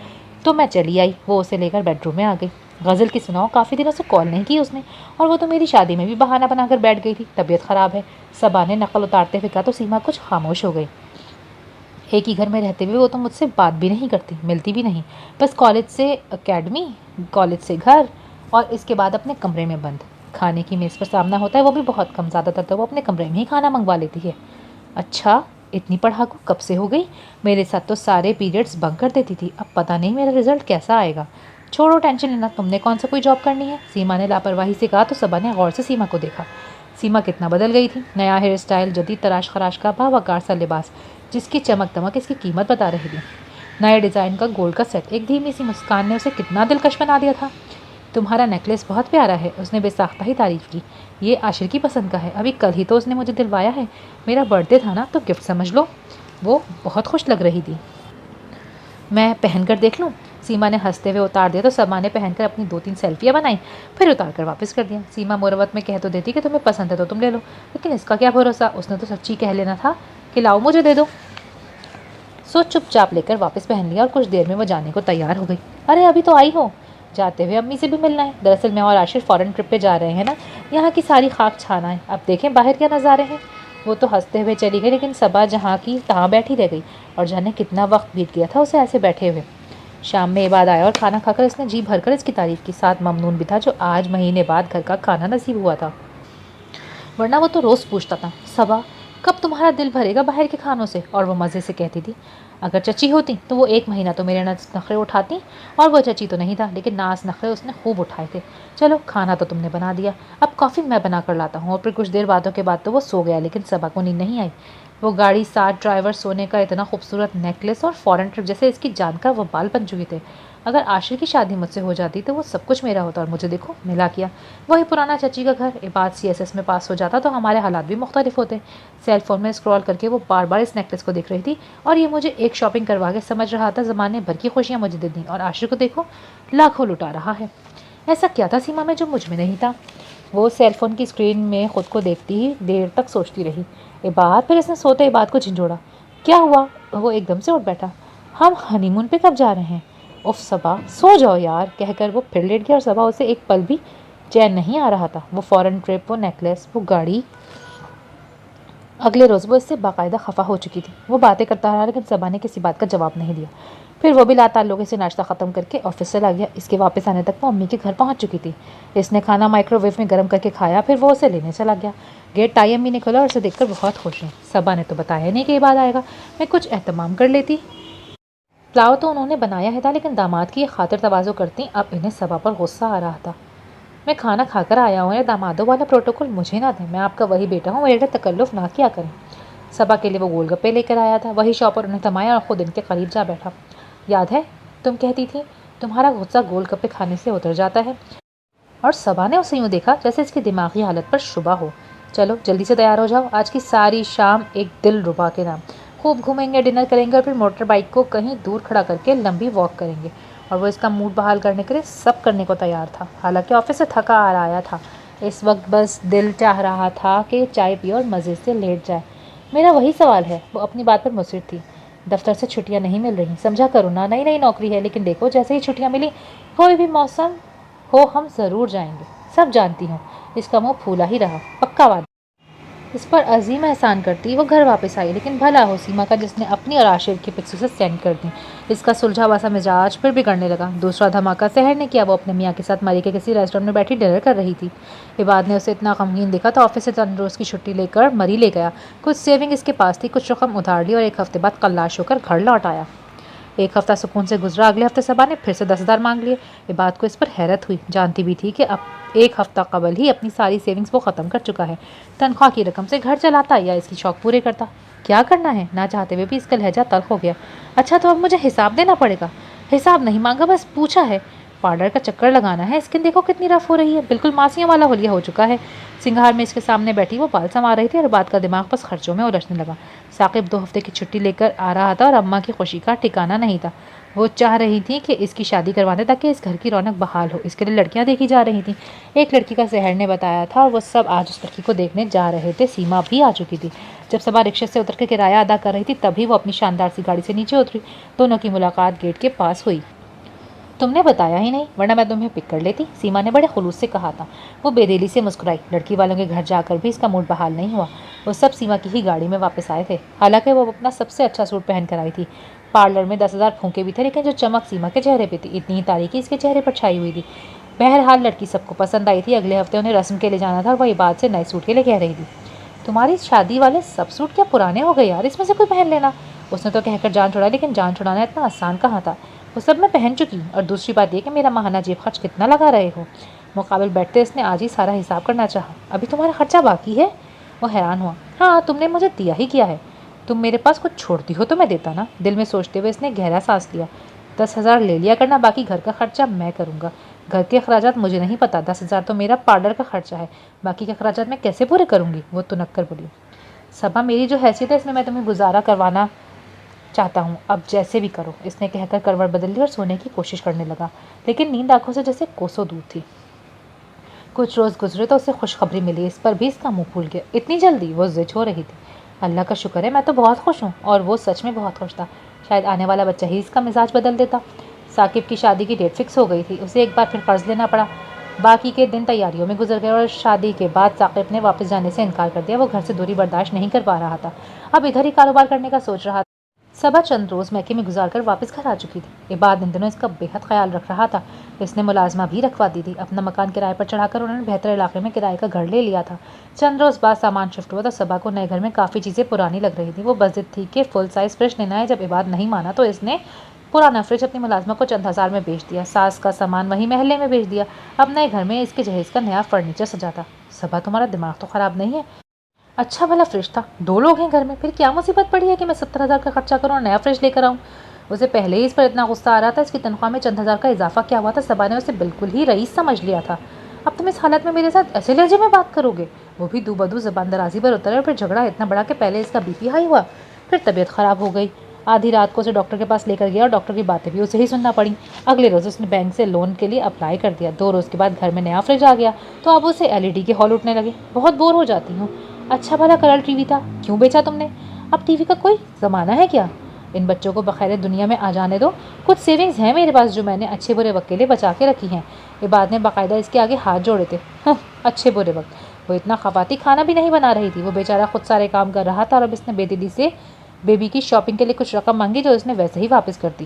تو میں چلی آئی۔ وہ اسے لے کر بیڈ روم میں آ گئی۔ غزل کی سناؤ، کافی دنوں سے کال نہیں کی اس نے، اور وہ تو میری شادی میں بھی بہانہ بنا کر بیٹھ گئی تھی، طبیعت خراب ہے۔ صبا نے نقل اتارتے ہوئے کہا تو سیما کچھ خاموش ہو گئی۔ ایک ہی گھر میں رہتے ہوئے وہ تو مجھ سے بات بھی نہیں کرتی، ملتی بھی نہیں، بس کالج سے اکیڈمی، کالج سے گھر، اور اس کے بعد اپنے کمرے میں بند۔ کھانے کی میز پر سامنا ہوتا ہے، وہ بھی بہت کم، زیادہ تر تو وہ اپنے کمرے میں ہی کھانا منگوا لیتی ہے۔ اچھا اتنی پڑھاکو کب سے ہو گئی؟ میرے ساتھ تو سارے پیریڈز بنک کر دیتی تھی، اب پتہ نہیں میرا رزلٹ کیسا آئے گا۔ چھوڑو ٹینشن لینا، تم نے کون سا کوئی جاب کرنی ہے؟ سیما نے لاپرواہی سے کہا تو صبا نے غور سے سیما کو دیکھا۔ سیما کتنا بدل گئی تھی، نیا ہیئر اسٹائل، جدید تراش خراش کا باوقار سا لباس جس کی چمک دمک اس کی قیمت بتا رہی تھی، نئے ڈیزائن کا گولڈ کا سیٹ، ایک دھیمی سی مسکان نے اسے کتنا دلکش بنا دیا تھا۔ تمہارا نیکلس بہت پیارا ہے، اس نے بے ساختہ ہی تعریف کی، یہ عاشر کی پسند کا ہے، ابھی کل ہی تو اس نے مجھے دلوایا ہے، میرا برتھ ڈے تھا نا تو گفٹ سمجھ لو۔ وہ بہت خوش لگ رہی تھی۔ میں پہن کر دیکھ لوں؟ سیما نے ہنستے ہوئے اتار دیا تو صبا نے پہن کر اپنی 2 3 سیلفیاں بنائیں، پھر اتار کر واپس کر دیا۔ سیما مروت میں کہہ تو دیتی کہ تمہیں پسند ہے تو تم لے لو، لیکن اس کا کیا بھروسہ، اس نے تو سچی کہہ لینا تھا کہ لاؤ مجھے دے دو۔ سو چپ چاپ لے کر واپس پہن لیا، اور کچھ دیر میں وہ جانے کو تیار ہو گئی۔ ارے ابھی تو آئی ہو؟ جاتے ہوئے امی سے بھی ملنا ہے، دراصل میں اور عاشر فورن ٹرپ پہ جا رہے ہیں نا، یہاں کی ساری خاک چھانا ہے، اب دیکھیں باہر کیا نظارے ہیں۔ وہ تو ہنستے ہوئے چلی گئی لیکن صبا جہاں کی تہاں بیٹھی رہ گئی اور جانے کتنا وقت بیت گیا تھا اسے ایسے بیٹھے ہوئے۔ شام میں عباد آیا اور کھانا کھا کر اس نے جی بھر کر اس کی تعریف کی، ساتھ ممنون بھی تھا جو آج مہینے بعد گھر کا کھانا نصیب ہوا تھا، ورنہ وہ تو روز پوچھتا تھا صبا کب تمہارا دل بھرے گا باہر کے کھانوں سے، اور وہ مزے سے کہتی تھی اگر چچی ہوتی تو وہ ایک مہینہ تو میرے نخرے اٹھاتی، اور وہ چچی تو نہیں تھا لیکن ناز نخرے اس نے خوب اٹھائے تھے۔ چلو کھانا تو تم نے بنا دیا، اب کافی میں بنا کر لاتا ہوں۔ اور پھر کچھ دیر باتوں کے بعد تو وہ سو گیا لیکن صبا کو نیند نہیں آئی۔ وہ گاڑی ساتھ ڈرائیور سونے کا اتنا خوبصورت نیکلس اور فورن ٹرپ جیسے اس کی جان کا وہ بال بن چکے تھے۔ اگر عاشر کی شادی مجھ سے ہو جاتی تو وہ سب کچھ میرا ہوتا، اور مجھے دیکھو ملا کیا، وہی پرانا چچی کا گھر۔ عباد CSS میں پاس ہو جاتا تو ہمارے حالات بھی مختلف ہوتے۔ سیل فون میں اسکرول کر کے وہ بار بار اس نیکلس کو دیکھ رہی تھی اور یہ مجھے ایک شاپنگ کروا کے سمجھ رہا تھا زمانے بھر کی خوشیاں مجھے دے دیں، اور عاشر کو دیکھو لاکھوں لٹا رہا ہے۔ ایسا کیا تھا سیما میں جو مجھ میں نہیں تھا؟ وہ سیل فون کی اسکرین میں خود کو دیکھتی ہی دیر تک سوچتی رہی۔ عباد، پھر اس نے سوتے عباد کو جھنجھوڑا۔ کیا ہوا؟ وہ ایک دم سے اٹھ بیٹھا۔ ہم ہنی مون پہ کب جا رہے ہیں؟ اف صبا سو جاؤ یار، کہہ کر وہ پھر لیٹ گیا، اور صبا اسے ایک پل بھی چین نہیں آ رہا تھا۔ وہ فورن ٹرپ، وہ نیکلس، وہ گاڑی۔ اگلے روز وہ اس سے باقاعدہ خفا ہو چکی تھی۔ وہ باتیں کرتا رہا لیکن صبا نے کسی بات کا جواب نہیں دیا۔ پھر وہ بھی لاتعلقی سے ناشتہ ختم کر کے آفس چلا گیا۔ اس کے واپس آنے تک وہ امی کے گھر پہنچ چکی تھی۔ اس نے کھانا مائکرو ویو میں گرم کر کے کھایا، پھر وہ اسے لینے چلا گیا۔ گیٹ ٹائی امی نے کھولا اور اسے دیکھ کر بہت خوش ہیں۔ صبا نے تو بتایا نہیں کہ عباد آئے گا، میں کچھ اہتمام کر لیتی۔ پلاؤ تو انہوں نے بنایا ہے تھا لیکن داماد کی یہ خاطر تواضع کرتی اب انہیں صبا پر غصہ آ رہا تھا۔ میں کھانا کھا کر آیا ہوں، دامادوں والا پروٹوکول مجھے نہ دیں، میں آپ کا وہی بیٹا ہوں، میرے تکلف نہ کیا کریں۔ صبا کے لیے وہ گول گپے لے کر آیا تھا، وہی شاپر انہیں تھمایا اور خود ان کے قریب جا بیٹھا۔ یاد ہے تم کہتی تھی تمہارا غصہ گول گپے کھانے سے اتر جاتا ہے؟ اور صبا نے اسے یوں دیکھا جیسے اس کی دماغی حالت پر شبہ ہو۔ چلو جلدی سے تیار ہو جاؤ، آج کی ساری شام ایک دل ربا کے نام، خوب گھومیں گے، ڈنر کریں گے اور پھر موٹر بائک کو کہیں دور کھڑا کر کے لمبی واک کریں گے۔ اور وہ اس کا موڈ بحال کرنے کے لیے سب کرنے کو تیار تھا۔ حالانکہ آفس سے تھکا آ رہا تھا، اس وقت بس دل چاہ رہا تھا کہ چائے پی اور مزے سے لیٹ جائے۔ میرا وہی سوال ہے، وہ اپنی بات پر مصر تھی۔ دفتر سے چھٹیاں نہیں مل رہی، سمجھا کرو نا، نئی نئی نوکری ہے، لیکن دیکھو جیسے ہی چھٹیاں ملی کوئی بھی موسم ہو ہم ضرور جائیں گے۔ سب جانتی ہوں۔ اس کا منہ پھولا ہی رہا، پکا وعدہ۔ اس پر عظیم احسان کرتی وہ گھر واپس آئی، لیکن بھلا ہو سیما کا جس نے اپنی اور عاشر کی پکس اسے سینڈ کر دیں۔ اس کا سلجھا ہوا سا مزاج پھر بگڑنے لگا۔ دوسرا دھماکہ سحر نے کیا۔ وہ اپنے میاں کے ساتھ مری کے کسی ریسٹورینٹ میں بیٹھی ڈنر کر رہی تھی۔ عباد نے اسے اتنا غمگین دیکھا تو آفس سے چند روز کی چھٹی لے کر مری لے گیا۔ کچھ سیونگ اس کے پاس تھی، کچھ رقم ادھار لی اور ایک ہفتے بعد قلاش ہو کر گھر لوٹ آیا۔ ایک ہفتہ سکون سے گزرا، اگلے ہفتے صبا نے پھر سے 10,000 مانگ لیے۔ عباد کو اس پر حیرت ہوئی، جانتی بھی تھی کہ اب ایک ہفتہ قبل ہی اپنی ساری سیونگز وہ ختم کر چکا ہے۔ تنخواہ کی رقم سے گھر چلاتا یا اس کی شوق پورے کرتا، کیا کرنا ہے؟ نہ چاہتے ہوئے بھی اس کا لہجہ تلخ ہو گیا۔ اچھا تو اب مجھے حساب دینا پڑے گا؟ حساب نہیں مانگا، بس پوچھا ہے پارلر کا چکر لگانا ہے۔ اسکن دیکھو کتنی رف ہو رہی ہے، بالکل ماسیوں والا ہولیا ہو چکا ہے۔ سنگھار میں اس کے سامنے بیٹھی وہ بال سنوار رہی تھی اور بعد کا دماغ بس خرچوں میں الجھنے لگا۔ ثاقب 2 ہفتے کی چھٹی لے کر آ رہا تھا اور اماں کی خوشی کا ٹھکانہ نہیں تھا۔ وہ چاہ رہی تھی کہ اس کی شادی کروا دیں تاکہ اس گھر کی رونق بحال ہو۔ اس کے لیے لڑکیاں دیکھی جا رہی تھیں، ایک لڑکی کا سحر نے بتایا تھا اور وہ سب آج اس لڑکی کو دیکھنے جا رہے تھے۔ سیما بھی آ چکی تھی۔ جب صبا رکشے سے اتر کے کرایہ ادا کر رہی تھی تبھی وہ اپنی شاندار سی گاڑی سے نیچے اتری۔ دونوں کی ملاقات گیٹ کے پاس ہوئی۔ تم نے بتایا ہی نہیں، ورنہ میں تمہیں پک کر لیتی، سیما نے بڑے خلوص سے کہا تھا۔ وہ بے دلی سے مسکرائی۔ لڑکی والوں کے گھر جا کر بھی اس کا موڈ بحال نہیں ہوا۔ وہ سب سیما کی ہی گاڑی میں واپس آئے تھے، حالانکہ وہ اپنا سب سے اچھا سوٹ پہن کر آئی تھی۔ پارلر میں 10,000 پھونکے بھی تھے لیکن جو چمک سیما کے چہرے پہ تھی اتنی ہی تاریکی اس کے چہرے پر چھائی ہوئی تھی۔ بہرحال لڑکی سب کو پسند آئی تھی۔ اگلے ہفتے انہیں رسم کے لیے جانا تھا اور وہ عباد سے نئے سوٹ کے لیے کہہ رہی تھی۔ تمہاری شادی والے سب سوٹ کیا پرانے ہو گئے یار، اس میں سے کوئی پہن لینا۔ اس نے تو کہہ کر جان چھوڑا لیکن جان چھڑانا اتنا آسان کہاں تھا، وہ سب میں پہن چکی۔ اور دوسری بات یہ کہ میرا ماہانہ جیب خرچ کتنا لگا رہے ہو۔ مقابل بیٹھتے اس نے آج ہی سارا حساب کرنا چاہا۔ ابھی تمہارا خرچہ باقی ہے؟ وہ حیران ہوا۔ ہاں تم نے مجھے دیا ہی کیا ہے، تم میرے پاس کچھ چھوڑتی ہو تو میں دیتا نا۔ دل میں سوچتے ہوئے اس نے گہرا سانس لیا۔ 10,000 لے لیا کرنا، باقی گھر کا خرچہ میں کروں گا۔ گھر کے اخراجات مجھے نہیں پتا، 10,000 تو میرا پارلر کا خرچہ ہے، باقی کے اخراجات میں کیسے پورے کروں گی؟ وہ تنک کر بولی۔ صبا میری جو حیثیت ہے اس میں تمہیں گزارا کروانا چاہتا ہوں، اب جیسے بھی کرو۔ اس نے کہہ کر کروٹ بدل لی اور سونے کی کوشش کرنے لگا، لیکن نیند آنکھوں سے جیسے کوسوں دور تھی۔ کچھ روز گزرے تو اسے خوشخبری ملی، اس پر بھی اس کا منہ پھول گیا۔ اتنی جلدی؟ وہ ضد ہو رہی تھی۔ اللہ کا شکر ہے، میں تو بہت خوش ہوں۔ اور وہ سچ میں بہت خوش تھا، شاید آنے والا بچہ ہی اس کا مزاج بدل دیتا۔ ثاقب کی شادی کی ڈیٹ فکس ہو گئی تھی، اسے ایک بار پھر قرض لینا پڑا۔ باقی کے دن تیاریوں میں گزر گئے اور شادی کے بعد ثاقب نے واپس جانے سے انکار کر دیا۔ وہ گھر سے دوری برداشت نہیں کر پا رہا تھا، اب ادھر ہی کاروبار کرنے کا سوچ رہا تھا۔ صبا چند روز میکے میں گزار کر واپس گھر آ چکی تھی۔ عباد ان دنوں اس کا بے حد خیال رکھ رہا تھا۔ اس نے ملازمہ بھی رکھوا دی تھی۔ اپنا مکان کرائے پر چڑھا کر انہوں نے بہتر علاقے میں کرائے کا گھر لے لیا تھا۔ چند روز بعد سامان شفٹ ہوا تو صبا کو نئے گھر میں کافی چیزیں پرانی لگ رہی تھی۔ وہ بس ضد تھی کہ فل سائز فریج لینا ہے۔ جب عباد نہیں مانا تو اس نے پرانا فریج اپنی ملازمہ کو چند ہزار میں بیچ دیا۔ ساس کا سامان وہی محلے میں بیچ دیا۔ اب نئے گھر میں اس کے جہیز کا نیا فرنیچر سجاتا۔ صبا تمہارا دماغ تو خراب نہیں ہے؟ اچھا بھلا فریج تھا، 2 لوگ ہیں گھر میں، پھر کیا مصیبت پڑی ہے کہ میں 70,000 کا خرچہ کروں اور نیا فریج لے کر آؤں؟ اسے پہلے ہی اس پر اتنا غصہ آ رہا تھا۔ اس کی تنخواہ میں چند ہزار کا اضافہ کیا ہوا تھا؟ صبا نے اسے بالکل ہی رئیس سمجھ لیا تھا۔ اب تم اس حالت میں میرے ساتھ ایسے لہجے میں بات کرو گے؟ وہ بھی دو بدو زبان درازی پر اترے اور پھر جھگڑا اتنا بڑا کہ پہلے اس کا بی پی ہائی ہوا، پھر طبیعت خراب ہو گئی۔ آدھی رات کو اسے ڈاکٹر کے پاس لے کر گیا اور ڈاکٹر کی باتیں بھی اسے ہی سننا پڑیں۔ اگلے روز اس نے بینک سے لون کے لیے اپلائی کر دیا۔ 2 روز کے بعد گھر میں نیا فریج آ گیا تو اب اسے LED کے ہال اٹھنے لگے۔ بہت بور ہو جاتی ہوں۔ اچھا بھلا کلر ٹی وی تھا، کیوں بیچا تم نے؟ اب ٹی وی کا کوئی زمانہ ہے کیا؟ ان بچوں کو بخیر دنیا میں آ جانے دو۔ کچھ سیونگز ہیں میرے پاس جو میں نے اچھے برے وقت کے لیے بچا کے رکھی ہیں۔ عباد نے باقاعدہ اس کے آگے ہاتھ جوڑے تھے۔ اچھے برے وقت؟ وہ اتنا خفاتی کھانا بھی نہیں بنا رہی تھی۔ وہ بیچارہ خود سارے کام کر رہا تھا اور اب اس نے بے دلی سے بیبی کی شاپنگ کے لیے کچھ رقم مانگی جو اس نے ویسے ہی واپس کر دی۔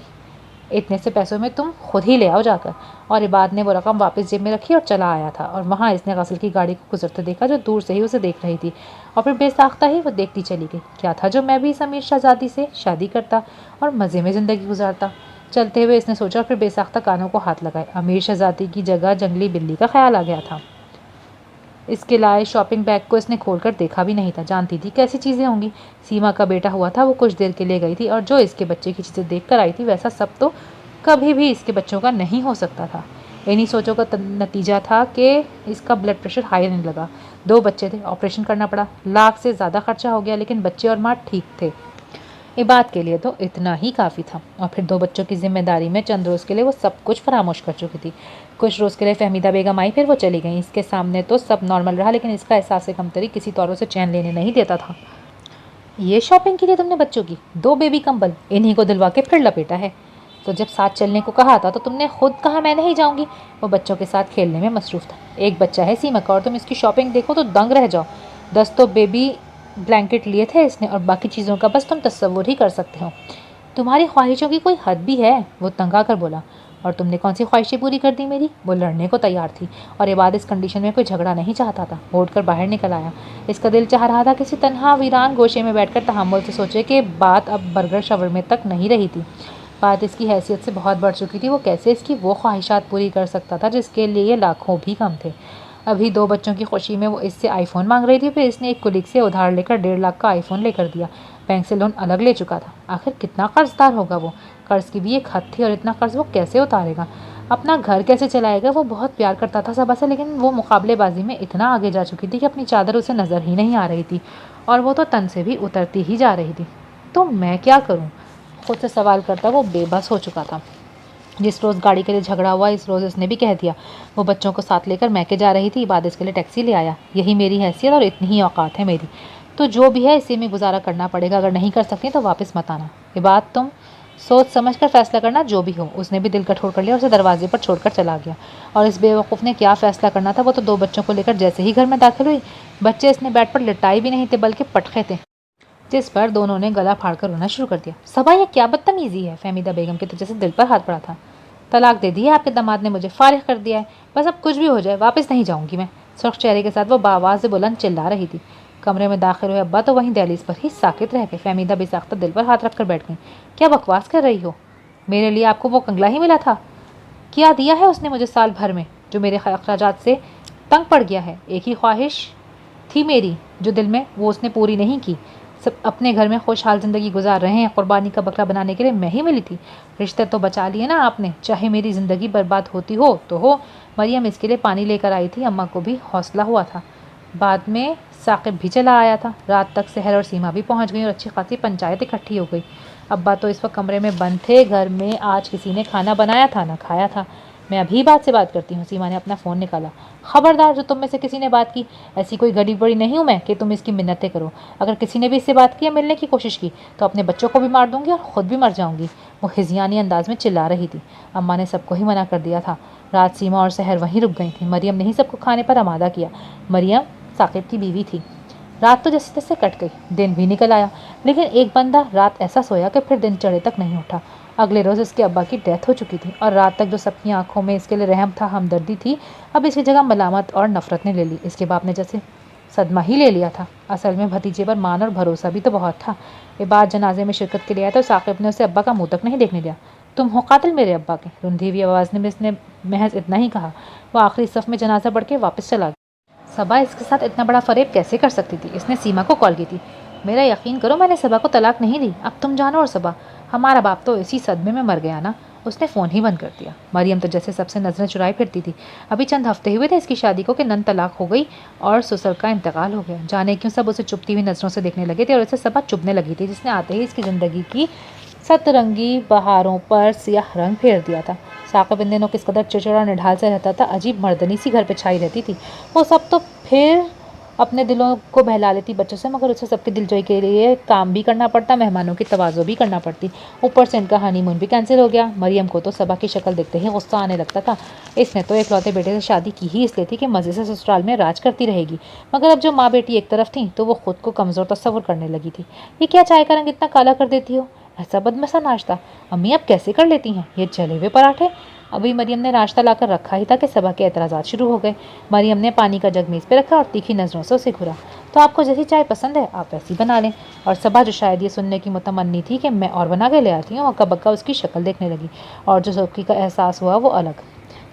اتنے سے پیسوں میں تم خود ہی لے آؤ جا کر۔ اور عباد نے وہ رقم واپس جیب میں رکھی اور چلا آیا تھا اور وہاں اس نے غسل کی گاڑی کو گزرتے دیکھا جو دور سے ہی اسے دیکھ رہی تھی اور پھر بے ساختہ ہی وہ دیکھتی چلی گئی۔ کیا تھا جو میں بھی اس امیر شہزادی سے شادی کرتا اور مزے میں زندگی گزارتا؟ چلتے ہوئے اس نے سوچا اور پھر بے ساختہ کانوں کو ہاتھ لگائے۔ امیر شہزادی کی جگہ جنگلی بلی کا خیال آ گیا تھا۔ اس کے لائے شاپنگ بیگ کو اس نے کھول کر دیکھا بھی نہیں تھا۔ جانتی تھی کیسی چیزیں ہوں گی۔ سیما کا بیٹا ہوا تھا، وہ کچھ دیر کے لیے گئی تھی اور جو اس کے بچے کی چیزیں دیکھ کر آئی تھی ویسا سب تو کبھی بھی اس کے بچوں کا نہیں ہو سکتا تھا۔ انہی سوچوں کا نتیجہ تھا کہ اس کا بلڈ پریشر ہائی رہنے لگا۔ 2 بچے تھے، آپریشن کرنا پڑا، لاکھ سے زیادہ خرچہ ہو گیا، لیکن بچے اور ماں ٹھیک تھے۔ عباد کے لیے تو اتنا ہی کافی تھا اور پھر 2 بچوں کی ذمہ داری میں چند روز کے لیے وہ سب کچھ فراموش کر چکی تھی۔ کچھ روز کے لیے فہمیدہ بیگم آئی، پھر وہ چلی گئیں۔ اس کے سامنے تو سب نارمل رہا لیکن اس کا احساس کمتری کسی طور سے چین لینے نہیں دیتا تھا۔ یہ شاپنگ کے لیے تم نے بچوں کی 2 بیبی کمبل انہی کو دلوا کے پھر لپیٹا ہے؟ تو جب ساتھ چلنے کو کہا تھا تو تم نے خود کہا میں نہیں جاؤں گی۔ وہ بچوں کے ساتھ کھیلنے میں مصروف تھا۔ ایک بچہ ہے سیما کا اور تم اس کی شاپنگ دیکھو تو دنگ رہ جاؤ۔ 10 تو بیبی بلینکٹ لیے تھے اس نے اور باقی چیزوں کا بس تم تصور ہی کر سکتے ہو۔ تمہاری خواہشوں کی کوئی حد بھی ہے؟ وہ تنگ آ کر بولا۔ اور تم نے کون سی خواہشیں پوری کر دی میری؟ وہ لڑنے کو تیار تھی اور عباد اس کنڈیشن میں کوئی جھگڑا نہیں چاہتا تھا۔ اٹھ کر باہر نکل آیا۔ اس کا دل چاہ رہا تھا کسی تنہا ویران گوشے میں بیٹھ کر تحمل سے سوچے کہ بات اب برگر شاورمے تک نہیں رہی تھی۔ بات اس کی حیثیت سے بہت بڑھ چکی تھی۔ وہ کیسے اس کی وہ خواہشات پوری کر سکتا تھا جس کے لیے لاکھوں بھی کم تھے؟ ابھی 2 بچوں کی خوشی میں وہ اس سے آئی فون مانگ رہی تھی، پھر اس نے ایک کلیگ سے ادھار لے کر 1.5 لاکھ کا آئی فون لے کر دیا۔ بینک سے لون الگ لے چکا تھا۔ آخر کتنا قرض دار ہوگا وہ؟ قرض کی بھی ایک حد تھی اور اتنا قرض وہ کیسے اتارے گا؟ اپنا گھر کیسے چلائے گا؟ وہ بہت پیار کرتا تھا صبا سے لیکن وہ مقابلے بازی میں اتنا آگے جا چکی تھی کہ اپنی چادر اسے نظر ہی نہیں آ رہی تھی اور وہ تو تن سے بھی اترتی ہی جا رہی تھی۔ تو میں کیا کروں؟ خود سے سوال کرتا وہ بے بس ہو چکا تھا۔ جس روز گاڑی کے لیے جھگڑا ہوا اس روز اس نے بھی کہہ دیا۔ وہ بچوں کو ساتھ لے کر میکے جا رہی تھی۔ عباد اس کے لیے ٹیکسی لے آیا۔ یہی میری حیثیت اور اتنی ہی اوقات ہے میری، تو جو بھی ہے اسی میں گزارا کرنا پڑے گا۔ اگر نہیں کر سکتی تو واپس مت آنا۔ عباد تم سوچ سمجھ کر فیصلہ کرنا جو بھی ہو۔ اس نے بھی دل کٹھور کر لیا اور اسے دروازے پر چھوڑ کر چلا گیا۔ اور اس بے وقوف نے کیا فیصلہ کرنا تھا؟ وہ تو 2 بچوں کو لے کر جیسے ہی گھر میں داخل ہوئی، بچے اس نے بیڈ پر لٹائے بھی نہیں تھے بلکہ پٹخے تھے، جس پر دونوں نے گلا پھاڑ کر رونا شروع کر دیا۔ صبا یہ کیا بدتمیزی ہے؟ فہمیدہ بیگم کے تو جیسے دل پر ہاتھ پڑا تھا۔ طلاق دے دی ہے آپ کے داماد نے، مجھے فارغ کر دیا ہے، بس اب کچھ بھی ہو جائے واپس نہیں جاؤں گی میں۔ سرخ چہرے کے ساتھ وہ بآواز بلند چلا رہی تھی۔ کمرے میں داخل ہوئے ابا تو وہیں دہلیز پر ہی ساکت رہ گئے۔ فہمیدہ بے ساختہ دل پر ہاتھ رکھ کر بیٹھ گئی۔ کیا بکواس کر رہی ہو؟ میرے لیے آپ کو وہ کنگلا ہی ملا تھا؟ کیا دیا ہے اس نے مجھے سال بھر میں جو میرے اخراجات سے تنگ پڑ گیا ہے؟ ایک ہی خواہش تھی میری جو دل میں، وہ اس نے پوری نہیں کی۔ سب اپنے گھر میں خوشحال زندگی گزار رہے ہیں، قربانی کا بکرا بنانے کے لیے میں ہی ملی تھی۔ رشتے تو بچا لیے نا آپ نے، چاہے میری زندگی برباد ہوتی ہو تو ہو۔ مریم اس کے لیے پانی لے کر آئی تھی، اماں کو بھی حوصلہ ہوا تھا۔ بعد میں ثاقب بھی چلا آیا تھا۔ رات تک سحر اور سیما بھی پہنچ گئی اور اچھی خاصی پنچایت اکٹھی ہو گئی۔ ابا تو اس وقت کمرے میں بند تھے۔ گھر میں آج کسی نے کھانا بنایا تھا نہ کھایا تھا۔ मैं अभी बात से बात करती हूँ। सीमा ने अपना फ़ोन निकाला। खबरदार, जो तुम में से किसी ने बात की, ऐसी कोई गरीब बड़ी नहीं हूँ मैं कि तुम इसकी मिन्नतें करो। अगर किसी ने भी इससे बात की या मिलने की कोशिश की तो अपने बच्चों को भी मार दूंगी और ख़ुद भी मर जाऊंगी। वो हिज़यानी अंदाज में चिल्ला रही थी। अम्मा ने सबको ही मना कर दिया था। रात सीमा और सहर वहीं रुक गई थी। मरियम ने ही सबको खाने पर आमादा किया। मरियम साकिब की बीवी थी। रात तो जैसे तैसे कट गई, दिन भी निकल आया, लेकिन एक बंदा रात ऐसा सोया कि फिर दिन चढ़े तक नहीं उठा। अगले रोज़ इसके अब्बा की डेथ हो चुकी थी और रात तक जो सबकी आंखों में इसके लिए रहम था, हमदर्दी थी, अब इसकी जगह मलामत और नफरत ने ले ली। इसके बाप ने जैसे सदमा ही ले लिया था। असल में भतीजे पर मान और भरोसा भी तो बहुत था। ये बात जनाजे में शिरकत के लिए आया तो साकिब ने उसे अब्बा का मुंह तक नहीं देखने दिया। तुम हो कातिल मेरे अब्बा के, रुंधी हुई आवाज़ में इसने महज इतना ही कहा। वो आखिरी सफ़ में जनाजा बढ़ के वापस चला गया। सबा इसके साथ इतना बड़ा फरेब कैसे कर सकती थी? इसने सीमा को कॉल की थी। मेरा यकीन करो, मैंने सबा को तलाक नहीं दी। अब तुम जानो। और सबा, हमारा बाप तो इसी सदमे में मर गया ना। उसने फ़ोन ही बंद कर दिया। मरियम तो जैसे सबसे नज़रें चुराई फिरती थी। अभी चंद हफ्ते हुए थे इसकी शादी को कि नन तलाक हो गई और ससुर का इंतकाल हो गया। जाने क्यों सब उसे चुपती हुई नज़रों से देखने लगे थे और इसे सबा चुभने लगी थी, जिसने आते ही इसकी ज़िंदगी की सतरंगी बहारों पर सियाह रंग फेर दिया था। साकिब इन दिनों किस कदर चिड़चिड़ा निढाल से रहता था। अजीब मर्दनी सी घर पे छाई रहती थी। वो सब तो फिर अपने दिलों को बहला लेती बच्चों से, मगर उसे सबकी दिलजोई के लिए काम भी करना पड़ता, मेहमानों की तवाज़ो भी करना पड़ती। ऊपर से इनका हनीमून भी कैंसिल हो गया। मरियम को तो सबा की शक्ल देखते ही गुस्सा आने लगता था। इसने तो इकलौते बेटे से शादी की ही इसलिए थी कि मज़े से ससुराल में राज करती रहेगी, मगर अब जो माँ बेटी एक तरफ थी तो वो खुद को कमज़ोर तस्वुर करने लगी थी। ये क्या चाय का रंग इतना काला कर देती हो? ऐसा बदमसा नाश्ता अम्मी अब कैसे कर लेती हैं? ये जले हुए पराठे। अभी मरियम ने नाश्ता लाकर रखा ही था कि सबा के एतराज़ात शुरू हो गए। मरियम ने पानी का जग मेज़ पे रखा और तीखी नज़रों से उसे घूरा। तो आपको जैसी चाय पसंद है आप वैसी बना लें। और सबा, जो शायद ये सुनने की मुतमन्नी थी कि मैं और बना के ले आती हूँ, अक्का बक्का उसकी शक्ल देखने लगी और जो सौखी का एहसास हुआ वो अलग।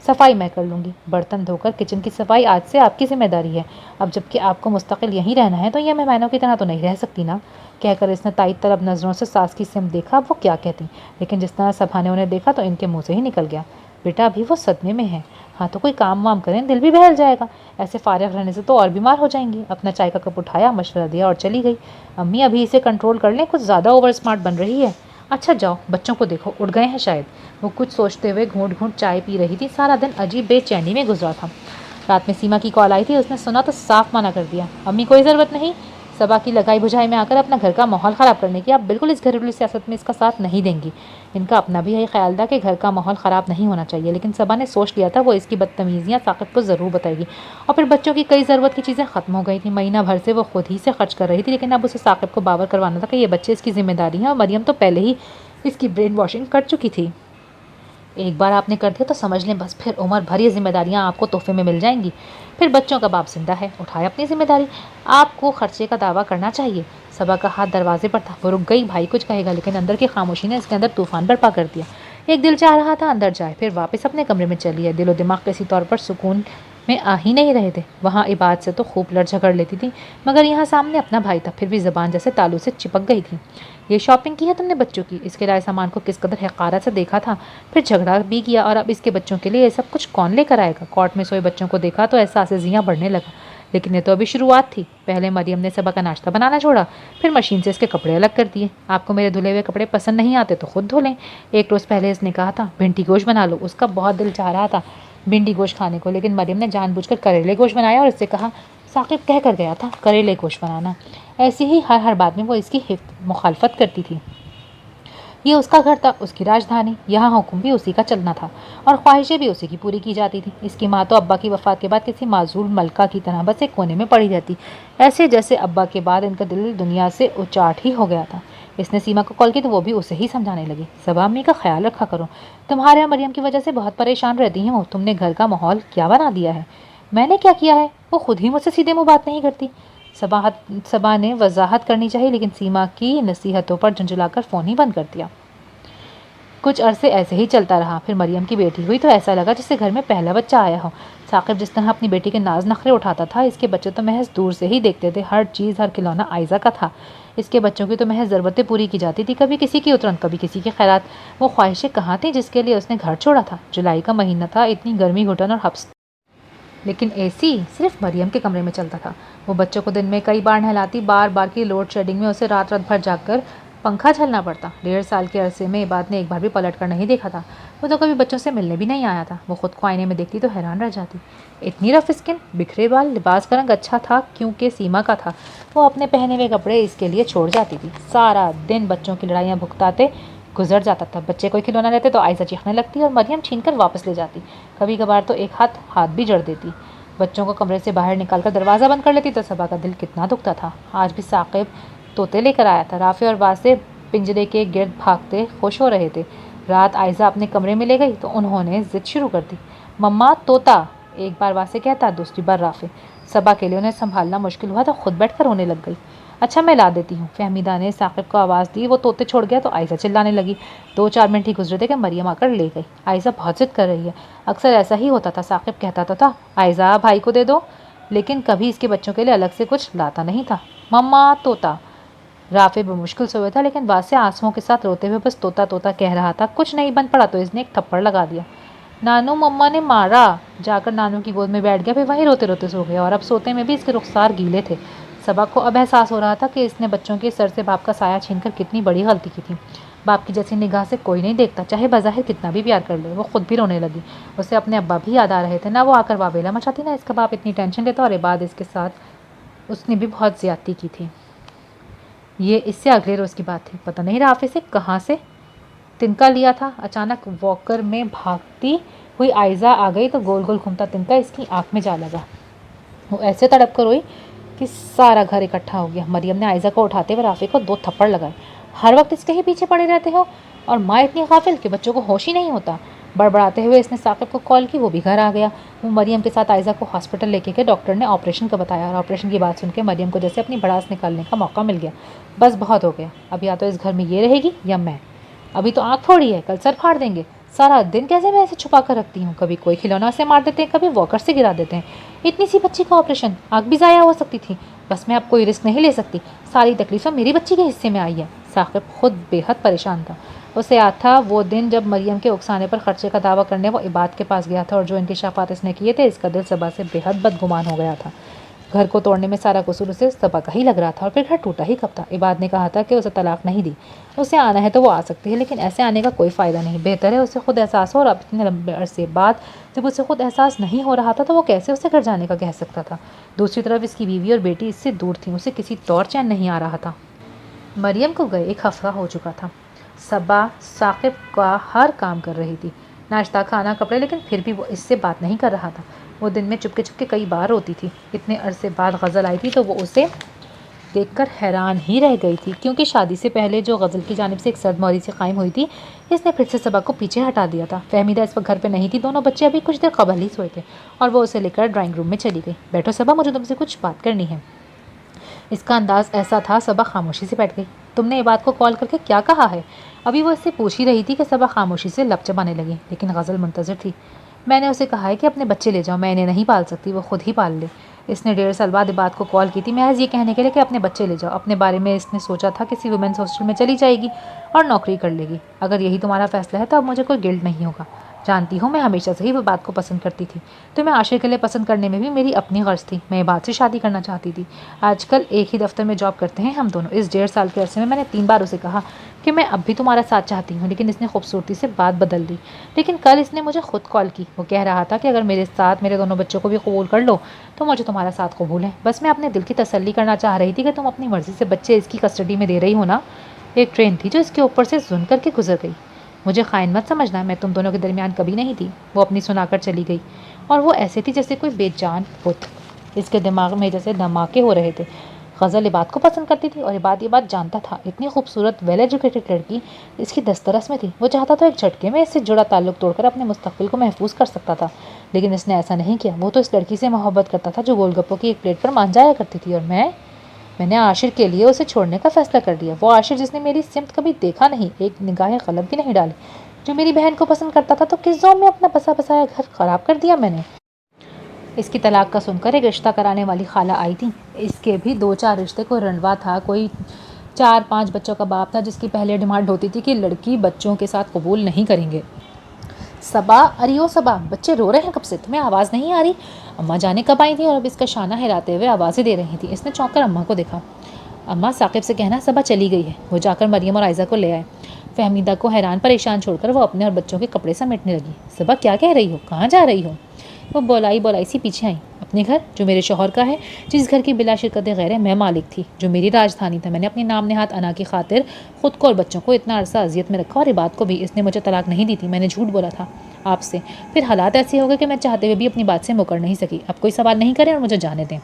सफाई मैं कर लूँगी। बर्तन धोकर किचन की सफाई आज से आपकी जिम्मेदारी है। अब जबकि आपको मुस्तकिल यहीं रहना है तो ये मेहमानों की तरह तो नहीं रह सकती ना। कहकर इसने ताईद तलब नज़रों से सास की सिम देखा। अब वो क्या कहती, लेकिन जिस तरह सबा ने उन्हें देखा तो इनके मुँह से ही निकल गया, बेटा अभी वो सदमे में है। हाँ तो कोई काम वाम करें, दिल भी बहल जाएगा। ऐसे फारिग रहने से तो और बीमार हो जाएंगी। अपना चाय का कप उठाया, मशवरा दिया और चली गई। अम्मी अभी इसे कंट्रोल कर लें, कुछ ज़्यादा ओवर स्मार्ट बन रही है। अच्छा जाओ, बच्चों को देखो, उठ गए हैं शायद। वो कुछ सोचते हुए घूंट घूंट चाय पी रही थी। सारा दिन अजीब बेचैनी में गुजरा था। रात में सीमा की कॉल आई थी। उसने सुना तो साफ मना कर दिया। अम्मी कोई ज़रूरत नहीं सबा की लगाई बुझाई में आकर अपना घर का माहौल ख़राब करने की। आप बिल्कुल इस घरेलू सियासत में इसका साथ नहीं देंगी। इनका अपना भी यही ख्याल था कि घर का माहौल ख़राब नहीं होना चाहिए, लेकिन सबा ने सोच लिया था वो इसकी बदतमीज़ियाँ साकिब को ज़रूर बताएगी। और फिर बच्चों की कई ज़रूरत की चीज़ें ख़त्म हो गई थी। महीना भर से वो खुद ही से खर्च कर रही थी, लेकिन अब उसे साकिब को बावर करवाना था कि ये बच्चे इसकी जिम्मेदारी हैं और मरियम तो पहले ही इसकी ब्रेन वॉशिंग कर चुकी थी। एक बार आपने कर दिया तो समझ लें बस, फिर उम्र भर ये जिम्मेदारियाँ आपको तोहफे में मिल जाएंगी। फिर बच्चों का बाप जिंदा है, उठाए अपनी जिम्मेदारी। आपको खर्चे का दावा करना चाहिए। सबा का हाथ दरवाजे पर था। वो रुक गई। भाई कुछ कहेगा, लेकिन अंदर की खामोशी ने इसके अंदर तूफान बर्पा कर दिया। एक दिल चाह रहा था अंदर जाए, फिर वापस अपने कमरे में चली है। दिलो दिमाग किसी तौर पर सुकून में आ ही नहीं रहे थे। वहाँ इबाद से तो खूब लड़ झगड़ लेती थी, मगर यहाँ सामने अपना भाई था, फिर भी ज़बान जैसे तालू से चिपक गई थी। ये शॉपिंग की है तुमने बच्चों की? इसके लाए सामान को किस कदर हक़ारत से देखा था, फिर झगड़ा भी किया। और अब इसके बच्चों के लिए ये सब कुछ कौन लेकर आएगा? कोर्ट में सोए बच्चों को देखा तो एहसास जियाँ बढ़ने लगा। लेकिन ये तो अभी शुरुआत थी। पहले मरियम ने सबा का नाश्ता बनाना छोड़ा, फिर मशीन से इसके कपड़े अलग कर दिए। आपको मेरे धुले हुए कपड़े पसंद नहीं आते तो खुद धो लें। एक रोज़ पहले इसने कहा था भिंडी गोश्त बना लो। उसका बहुत दिल चाह रहा था भिंडी गोश्त खाने को, लेकिन मरियम ने जानबूझकर करेले गोश्त बनाया और इससे कहा साकिब कह कर गया था करेले गोश्त बनाना। ऐसे ही हर बात में वो इसकी मुखालफत करती थी। ये उसका घर था, उसकी राजधानी। यहाँ हुक्म भी उसी का चलना था और ख्वाहिशें भी उसी की पूरी की जाती थी। इसकी माँ तो अब्बा की वफ़ात के बाद किसी माजूल मलका की तरह बस एक कोने में पड़ी रहती, ऐसे जैसे अब्बा के बाद इनका दिल दुनिया से उचाट ही हो गया था। इसने सीमा को कॉल की तो वो भी उसे ही समझाने लगी। सबा अम्मी का ख्याल रखा करो, तुम्हारे और मरियम की वजह से बहुत परेशान रहती हैं वो। तुमने घर का माहौल क्या बना दिया है? मैंने क्या किया है? वो खुद ही मुझसे सीधे मुँह बात नहीं करती। सबा ने वजाहत करनी चाहिए, लेकिन सीमा की नसीहतों पर झुंझुलाकर फ़ोन ही बंद कर दिया। कुछ अरसे ऐसे ही चलता रहा। फिर मरियम की बेटी हुई तो ऐसा लगा जैसे घर में पहला बच्चा आया हो। साकिब जिस तरह अपनी बेटी के नाज नखरे उठाता था, इसके बच्चे तो महज दूर से ही देखते थे। हर चीज़, हर खिलौना आयज़ा का था। इसके बच्चों की तो महज ज़रूरतें पूरी की जाती थी, कभी किसी की उतरन, कभी किसी के खैरात। वो ख्वाहिशें कहाँ थी जिसके लिए उसने घर छोड़ा था? जुलाई का महीना था, इतनी गर्मी, घुटन और हब्स, लेकिन एसी सिर्फ मरियम के कमरे में चलता था। वो बच्चों को दिन में कई बार नहलाती, बार बार की लोड शेडिंग में उसे रात रात भर जाकर पंखा झलना पड़ता। 1.5 साल के अरसे में इबाद ने एक बार भी पलट कर नहीं देखा था। वो तो कभी बच्चों से मिलने भी नहीं आया था। वो खुद को आईने में देखती तो हैरान रह जाती। इतनी रफ स्किन, बिखरे बाल, लिबास का रंग अच्छा था क्योंकि सीमा का था। वो अपने पहने हुए कपड़े इसके लिए छोड़ जाती थी। सारा दिन बच्चों की लड़ाइयाँ भुगताते गुजर जाता था। बच्चे कोई खिलौना लेते तो आयशा चीखने लगती और मरियम छीनकर वापस ले जाती। कभी कभार तो एक हाथ भी जड़ देती। बच्चों को कमरे से बाहर निकालकर दरवाज़ा बंद कर लेती तो सबा का दिल कितना दुखता था। आज भी साकिब तोते लेकर आया था। राफे और वासे पिंजरे के गिर्द भागते खुश हो रहे थे। रात आयशा अपने कमरे में ले गई तो उन्होंने जिद शुरू कर दी। मम्मा तोता, एक बार वासे कहता, दूसरी बार राफे। सबा के लिए उन्हें संभालना मुश्किल हुआ तो खुद बैठकर रोने लग गई। अच्छा मैं ला देती हूँ, फहमीदा ने साकिब को आवाज़ दी। वो तोते छोड़ गया तो आयशा चिल्लाने लगी। 2-4 मिनट ही गुजरे थे कि मरियम आकर ले गई। आयशा बहुत जिद कर रही है। अक्सर ऐसा ही होता था। साकिब कहता तो था आयशा भाई को दे दो, लेकिन कभी इसके बच्चों के लिए अलग से कुछ लाता नहीं था। मम्मा तोता, राफे मुश्किल से हुआ था, लेकिन वासे आंसुओं के साथ रोते हुए बस तोता तोता कह रहा था। कुछ नहीं बन पड़ा तो इसने एक थप्पड़ लगा दिया। नानू मम्मा ने मारा। जाकर नानू की गोद में बैठ गया, फिर वहीं रोते रोते सो गया और अब सोते में भी इसके रुखसार गीले थे। सबा को अब एहसास हो रहा था कि इसने बच्चों के सर से बाप का साया छीनकर कितनी बड़ी गलती की थी। बाप की जैसी निगाह से कोई नहीं देखता, चाहे बज़ाहिर कितना भी प्यार कर ले। वो खुद भी रोने लगी। उसे अपने अब्बा भी याद आ रहे थे। ना वो आकर वावेला मचाती, ना इसका बाप इतनी टेंशन लेता, और बाद इसके साथ उसने भी बहुत ज़्यादती की थी। ये इससे अगले रोज़ की बात थी। पता नहीं राफे से कहाँ से तिनका लिया था। अचानक वॉकर में भागती हुई आयशा आ गई तो गोल गोल घूमता तिनका इसकी आंख में जा लगा। वो ऐसे तड़प कर रोई कि सारा घर इकट्ठा हो गया। मरियम ने आयशा को उठाते हुए राफे को 2 थप्पड़ लगाए। हर वक्त इसके ही पीछे पड़े रहते हो, और माँ इतनी गाफिल कि बच्चों को होश ही नहीं होता। बड़बड़ाते हुए इसने साकिब को कॉल की। वो भी घर आ गया। वो मरियम के साथ आयशा को हॉस्पिटल लेके गए। डॉक्टर ने ऑपरेशन का बताया और ऑपरेशन की बात सुन के मरियम को जैसे अपनी भड़ास निकालने का मौका मिल गया। बस बहुत हो गया, अब या तो इस घर में ये रहेगी या मैं। अभी तो आँख फोड़ी है, कल सर फाड़ देंगे। सारा दिन कैसे मैं ऐसे छुपा कर रखती हूँ। कभी कोई खिलौना से मार देते हैं, कभी वॉकर से गिरा देते हैं। इतनी सी बच्ची का ऑपरेशन, आँख भी ज़ाया हो सकती थी। बस मैं अब कोई रिस्क नहीं ले सकती। सारी तकलीफ़ें मेरी बच्ची के हिस्से में आई है। साकिब खुद बेहद परेशान था। उसे याद था वो दिन जब मरियम के उकसाने पर खर्चे का दावा करने वो इबाद के पास गया था, और जो इंकशाफात इसने किए थे, इसका दिल सबा से बेहद बदगुमान हो गया था। घर को तोड़ने में सारा कसूर उसे सबा का ही लग रहा था, और फिर घर टूटा ही कब था। इबाद ने कहा था कि उसे तलाक नहीं दी। उसे आना है तो वो आ सकती है, लेकिन ऐसे आने का कोई फ़ायदा नहीं। बेहतर है उसे खुद एहसास हो, और अब इतने लंबे अरसे बाद जब उसे खुद एहसास नहीं हो रहा था तो वो कैसे उसे घर जाने का कह सकता था। दूसरी तरफ इसकी बीवी और बेटी इससे दूर थी। उसे किसी तौर चैन नहीं आ रहा था। मरियम को गए 1 हफ्ता हो चुका था। सबा साकिब का हर काम कर रही थी, नाश्ता, खाना, कपड़े, लेकिन फिर भी वो इससे बात नहीं कर रहा था। वो दिन में चुपके चुपके कई बार रोती थी। इतने अरसे बाद गज़ल आई थी तो वो उसे देखकर हैरान ही रह गई थी, क्योंकि शादी से पहले जो गज़ल की जानिब से एक सदमौरी से कायम हुई थी, इसने फिर से सबा को पीछे हटा दिया था। फहमीदा इस वक्त घर पे नहीं थी। दोनों बच्चे अभी कुछ देर कबल ही सोए थे और वो उसे लेकर ड्राइंग रूम में चली गई। बैठो सबा, मुझे तुमसे कुछ बात करनी है। इसका अंदाज ऐसा था। सबा खामोशी से बैठ गई। तुमने ये बात को कॉल करके क्या कहा है? अभी वो इससे पूछ ही रही थी कि सबा खामोशी से लब चबाने लगी, लेकिन गज़ल मुंतज़िर थी। मैंने उसे कहा है कि अपने बच्चे ले जाओ, मैं इन्हें नहीं पाल सकती, वो खुद ही पाल ले। इसने 1.5 साल बाद बात को कॉल की थी, महज ये कहने के लिए कि अपने बच्चे ले जाओ। अपने बारे में इसने सोचा था किसी वुमेंस हॉस्टल में चली जाएगी और नौकरी कर लेगी। अगर यही तुम्हारा फैसला है तो अब मुझे कोई गिल्ट नहीं होगा। जानती हूँ मैं हमेशा से ही वो बात को पसंद करती थी। तुम्हें आशिर के लिए पसंद करने में भी मेरी अपनी गर्ज थी। मैं बात से शादी करना चाहती थी। आजकल एक ही दफ्तर में जॉब करते हैं हम दोनों। इस 1.5 साल के अरसे में मैंने 3 बार उसे कहा कि मैं अब भी तुम्हारा साथ चाहती हूँ, लेकिन इसने खूबसूरती से बात बदल दी। लेकिन कल इसने मुझे खुद कॉल की। वो कह रहा था कि अगर मेरे साथ मेरे दोनों बच्चों को भी कबूल कर लो तो मुझे तुम्हारा साथ कबूल है। बस मैं अपने दिल की तसल्ली करना चाह रही थी कि तुम अपनी मर्ज़ी से बच्चे इसकी कस्टडी में दे रही हो ना। एक ट्रेन थी जो इसके ऊपर से सुन करके गुजर गई। मुझे खाइन मत समझना, मैं तुम दोनों के दरमियान कभी नहीं थी। वो अपनी सुनाकर चली गई, और वो ऐसे थी जैसे कोई बेजान बुत। इसके दिमाग में जैसे धमाके हो रहे थे। गज़ल इबाद को पसंद करती थी और इबाद ये बात जानता था। इतनी खूबसूरत वेल एजुकेटेड लड़की इसकी दस्तरस में थी। वो चाहता तो एक झटके में इससे जुड़ा ताल्लुक़ तोड़कर अपने मुस्तक़बिल को महफूज कर सकता था, लेकिन इसने ऐसा नहीं किया। वो तो इस लड़की से मोहब्बत करता था जो गोलगप्पों की एक प्लेट पर मान जाया करती थी, और मैंने आशिर के लिए उसे छोड़ने का फ़ैसला कर लिया। वो आशिर जिसने मेरी सिमत कभी देखा नहीं, एक निगाह गलत भी नहीं डाली, जो मेरी बहन को पसंद करता था, तो किस ज़ौम में अपना बसा बसाया घर ख़राब कर दिया मैंने। इसकी तलाक का सुनकर एक रिश्ता कराने वाली खाला आई थी। इसके भी 2-4 रिश्ते को रंडवा था। कोई 4-5 बच्चों का बाप था जिसकी पहले डिमांड होती थी कि लड़की बच्चों के साथ कबूल नहीं करेंगे। सबा, अरे ओ सबा, बच्चे रो रहे हैं कब से, तुम्हें आवाज़ नहीं आ रही? अम्मा जाने कब आई थी और अब इसका शाना हिलाते हुए आवाज़ें दे रही थी। इसने चौंक कर अम्मा को देखा। अम्मा साकिब से कहना सबा चली गई है। वो जाकर मरियम और आयजा को ले आए। फहमीदा को हैरान परेशान छोड़कर वो अपने और बच्चों के कपड़े समेटने लगी। सबा क्या कह रही हो, कहाँ जा रही हो? वो बोलाई सी पीछे आई। अपने घर, जो मेरे शौहर का है, जिस घर की बिला शिरकत गैर मैं मालिक थी, जो मेरी राजधानी था। मैंने अपनी नाम नेहात अना की खातिर खुद को और बच्चों को इतना अरसा अजियत में रखा, और इबाद को भी। इसने मुझे तलाक नहीं दी थी, मैंने झूठ बोला था आपसे। फिर हालात ऐसे हो गए कि मैं चाहते हुए भी अपनी बात से मुकर नहीं सकी। अब कोई सवाल नहीं करें और मुझे जाने दें।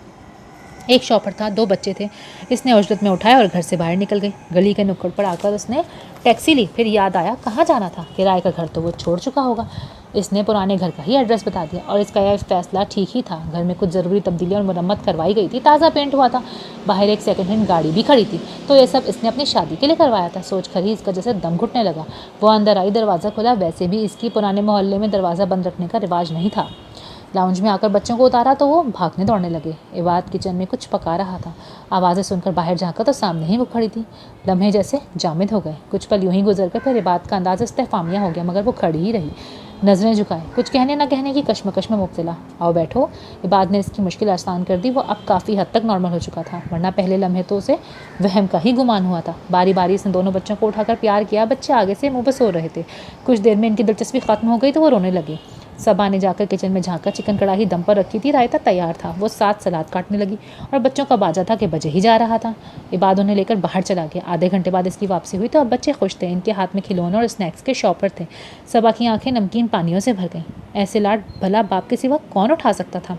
एक शॉपर था, 2 बच्चे थे। इसने उजलत में उठाया और घर से बाहर निकल गई। गली के नुक्कड़ पर आकर उसने टैक्सी ली। फिर याद आया कहाँ जाना था, किराए का घर तो वो छोड़ चुका होगा। इसने पुराने घर का ही एड्रेस बता दिया, और इसका यह फैसला ठीक ही था। घर में कुछ ज़रूरी तब्दीली और मरम्मत करवाई गई थी, ताज़ा पेंट हुआ था। बाहर एक सेकंड हैंड गाड़ी भी खड़ी थी। तो ये सब इसने अपनी शादी के लिए करवाया था। सोच कर ही इसका जैसे दम घुटने लगा। वो अंदर आई, दरवाज़ा खोला। वैसे भी इसकी पुराने मोहल्ले में दरवाज़ा बंद रखने का रिवाज नहीं था। लाउंज में आकर बच्चों को उतारा तो वो भागने दौड़ने लगे। इबाद किचन में कुछ पका रहा था। आवाज़ें सुनकर बाहर झांका तो सामने ही वो खड़ी थी। लम्हे जैसे जामिद हो गए। कुछ पल यूं ही गुजर कर फिर इबाद का अंदाज़ इस्तेफामिया हो गया, मगर वो खड़ी ही रही, नज़रें झुकाए, कुछ कहने न कहने की कश्मकश में मुब्तला। आओ बैठो। इबाद ने इसकी मुश्किल आसान कर दी। वो अब काफ़ी हद तक नॉर्मल हो चुका था, वरना पहले लम्हे तो उसे वहम का ही गुमान हुआ था। बारी बारी इसने दोनों बच्चों को उठाकर प्यार किया। बच्चे आगे से मुँह पर सो रहे थे। कुछ देर में इनकी दिलचस्पी ख़त्म हो गई तो वो रोने लगे। सबा ने जाकर किचन में झांका। चिकन कढ़ाई दम पर रखी थी, रायता तैयार था। वो साथ सलाद काटने लगी, और बच्चों का बाजा था कि बजे ही जा रहा था। इबाद उन्हें लेकर बाहर चला गया। आधे घंटे बाद इसकी वापसी हुई तो अब बच्चे खुश थे। इनके हाथ में खिलौने और स्नैक्स के शॉपर थे। सबा की आंखें नमकीन पानियों से भर गईं। ऐसे लाड भला बाप के सिवा कौन उठा सकता था?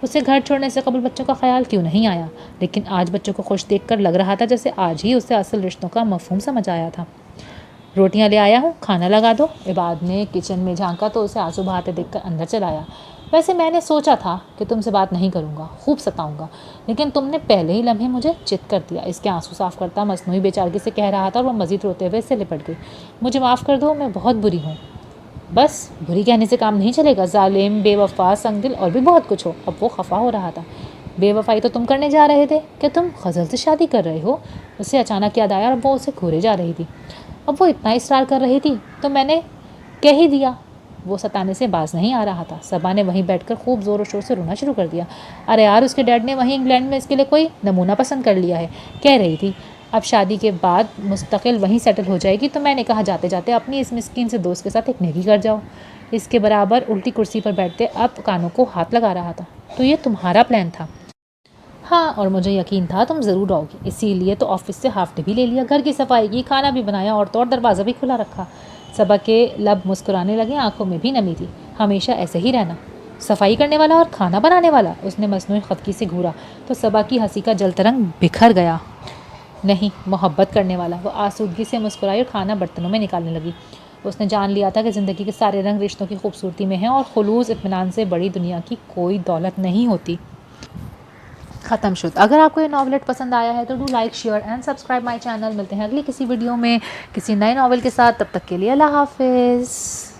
उसे घर छोड़ने से कबल बच्चों का ख्याल क्यों नहीं आया? लेकिन आज बच्चों को खुश देखकर लग रहा था जैसे आज ही उसे असल रिश्तों का मफहूम समझ आया था। रोटियां ले आया हूँ, खाना लगा दो। इबाद ने किचन में झांका तो उसे आंसू बहाते देखकर अंदर चलाया। वैसे मैंने सोचा था कि तुमसे बात नहीं करूँगा, खूब सताऊँगा, लेकिन तुमने पहले ही लम्हे मुझे चित कर दिया। इसके आंसू साफ करता मसनूई बेचारगी से कह रहा था, और वह मज़ीद रोते हुए इससे लिपट गई। मुझे माफ़ कर दो, मैं बहुत बुरी हूँ। बस बुरी कहने से काम नहीं चलेगा। जालिम, बेवफा, संगदिल और भी बहुत कुछ हो। अब वो खफा हो रहा था। बेवफाई तो तुम करने जा रहे थे कि तुम गज़ल से शादी कर रहे हो। उसे अचानक याद आया और वो उसे घूरे जा रही थी। अब वो इतना इसरार कर रही थी तो मैंने कह ही दिया। वो सताने से बाज नहीं आ रहा था। सबा ने वहीं बैठकर खूब ज़ोर और शोर से रोना शुरू कर दिया। अरे यार, उसके डैड ने वहीं इंग्लैंड में इसके लिए कोई नमूना पसंद कर लिया है। कह रही थी अब शादी के बाद मुस्तकिल वहीं सेटल हो जाएगी। तो मैंने कहा जाते जाते अपनी इस मिस्कीन से दोस्त के साथ एक नेकी कर जाओ। इसके बराबर उल्टी कुर्सी पर बैठते अब कानों को हाथ लगा रहा था। तो ये तुम्हारा प्लान था? हाँ, और मुझे यकीन था तुम ज़रूर आओगी, इसीलिए तो ऑफिस से हाफ डे भी ले लिया। घर की सफाई की, खाना भी बनाया, और तो और दरवाज़ा भी खुला रखा। सबा के लब मुस्कुराने लगे, आंखों में भी नमी थी। हमेशा ऐसे ही रहना, सफाई करने वाला और खाना बनाने वाला। उसने मसनूई खफकी से घूरा तो सबा की हंसी का जलतरंग बिखर गया। नहीं, मोहब्बत करने वाला। वो आसूदगी से मुस्कुराई और खाना बर्तनों में निकालने लगी। उसने जान लिया था कि ज़िंदगी के सारे रंग रिश्तों की खूबसूरती में हैं, और खुलूस इत्मीनान से बड़ी दुनिया की कोई दौलत नहीं होती। ख़त्म शुद। अगर आपको ये नॉवलेट पसंद आया है तो do like, share and subscribe my channel. मिलते हैं अगली किसी वीडियो में किसी नए नॉवल के साथ। तब तक के लिए अल्लाह हाफिज़।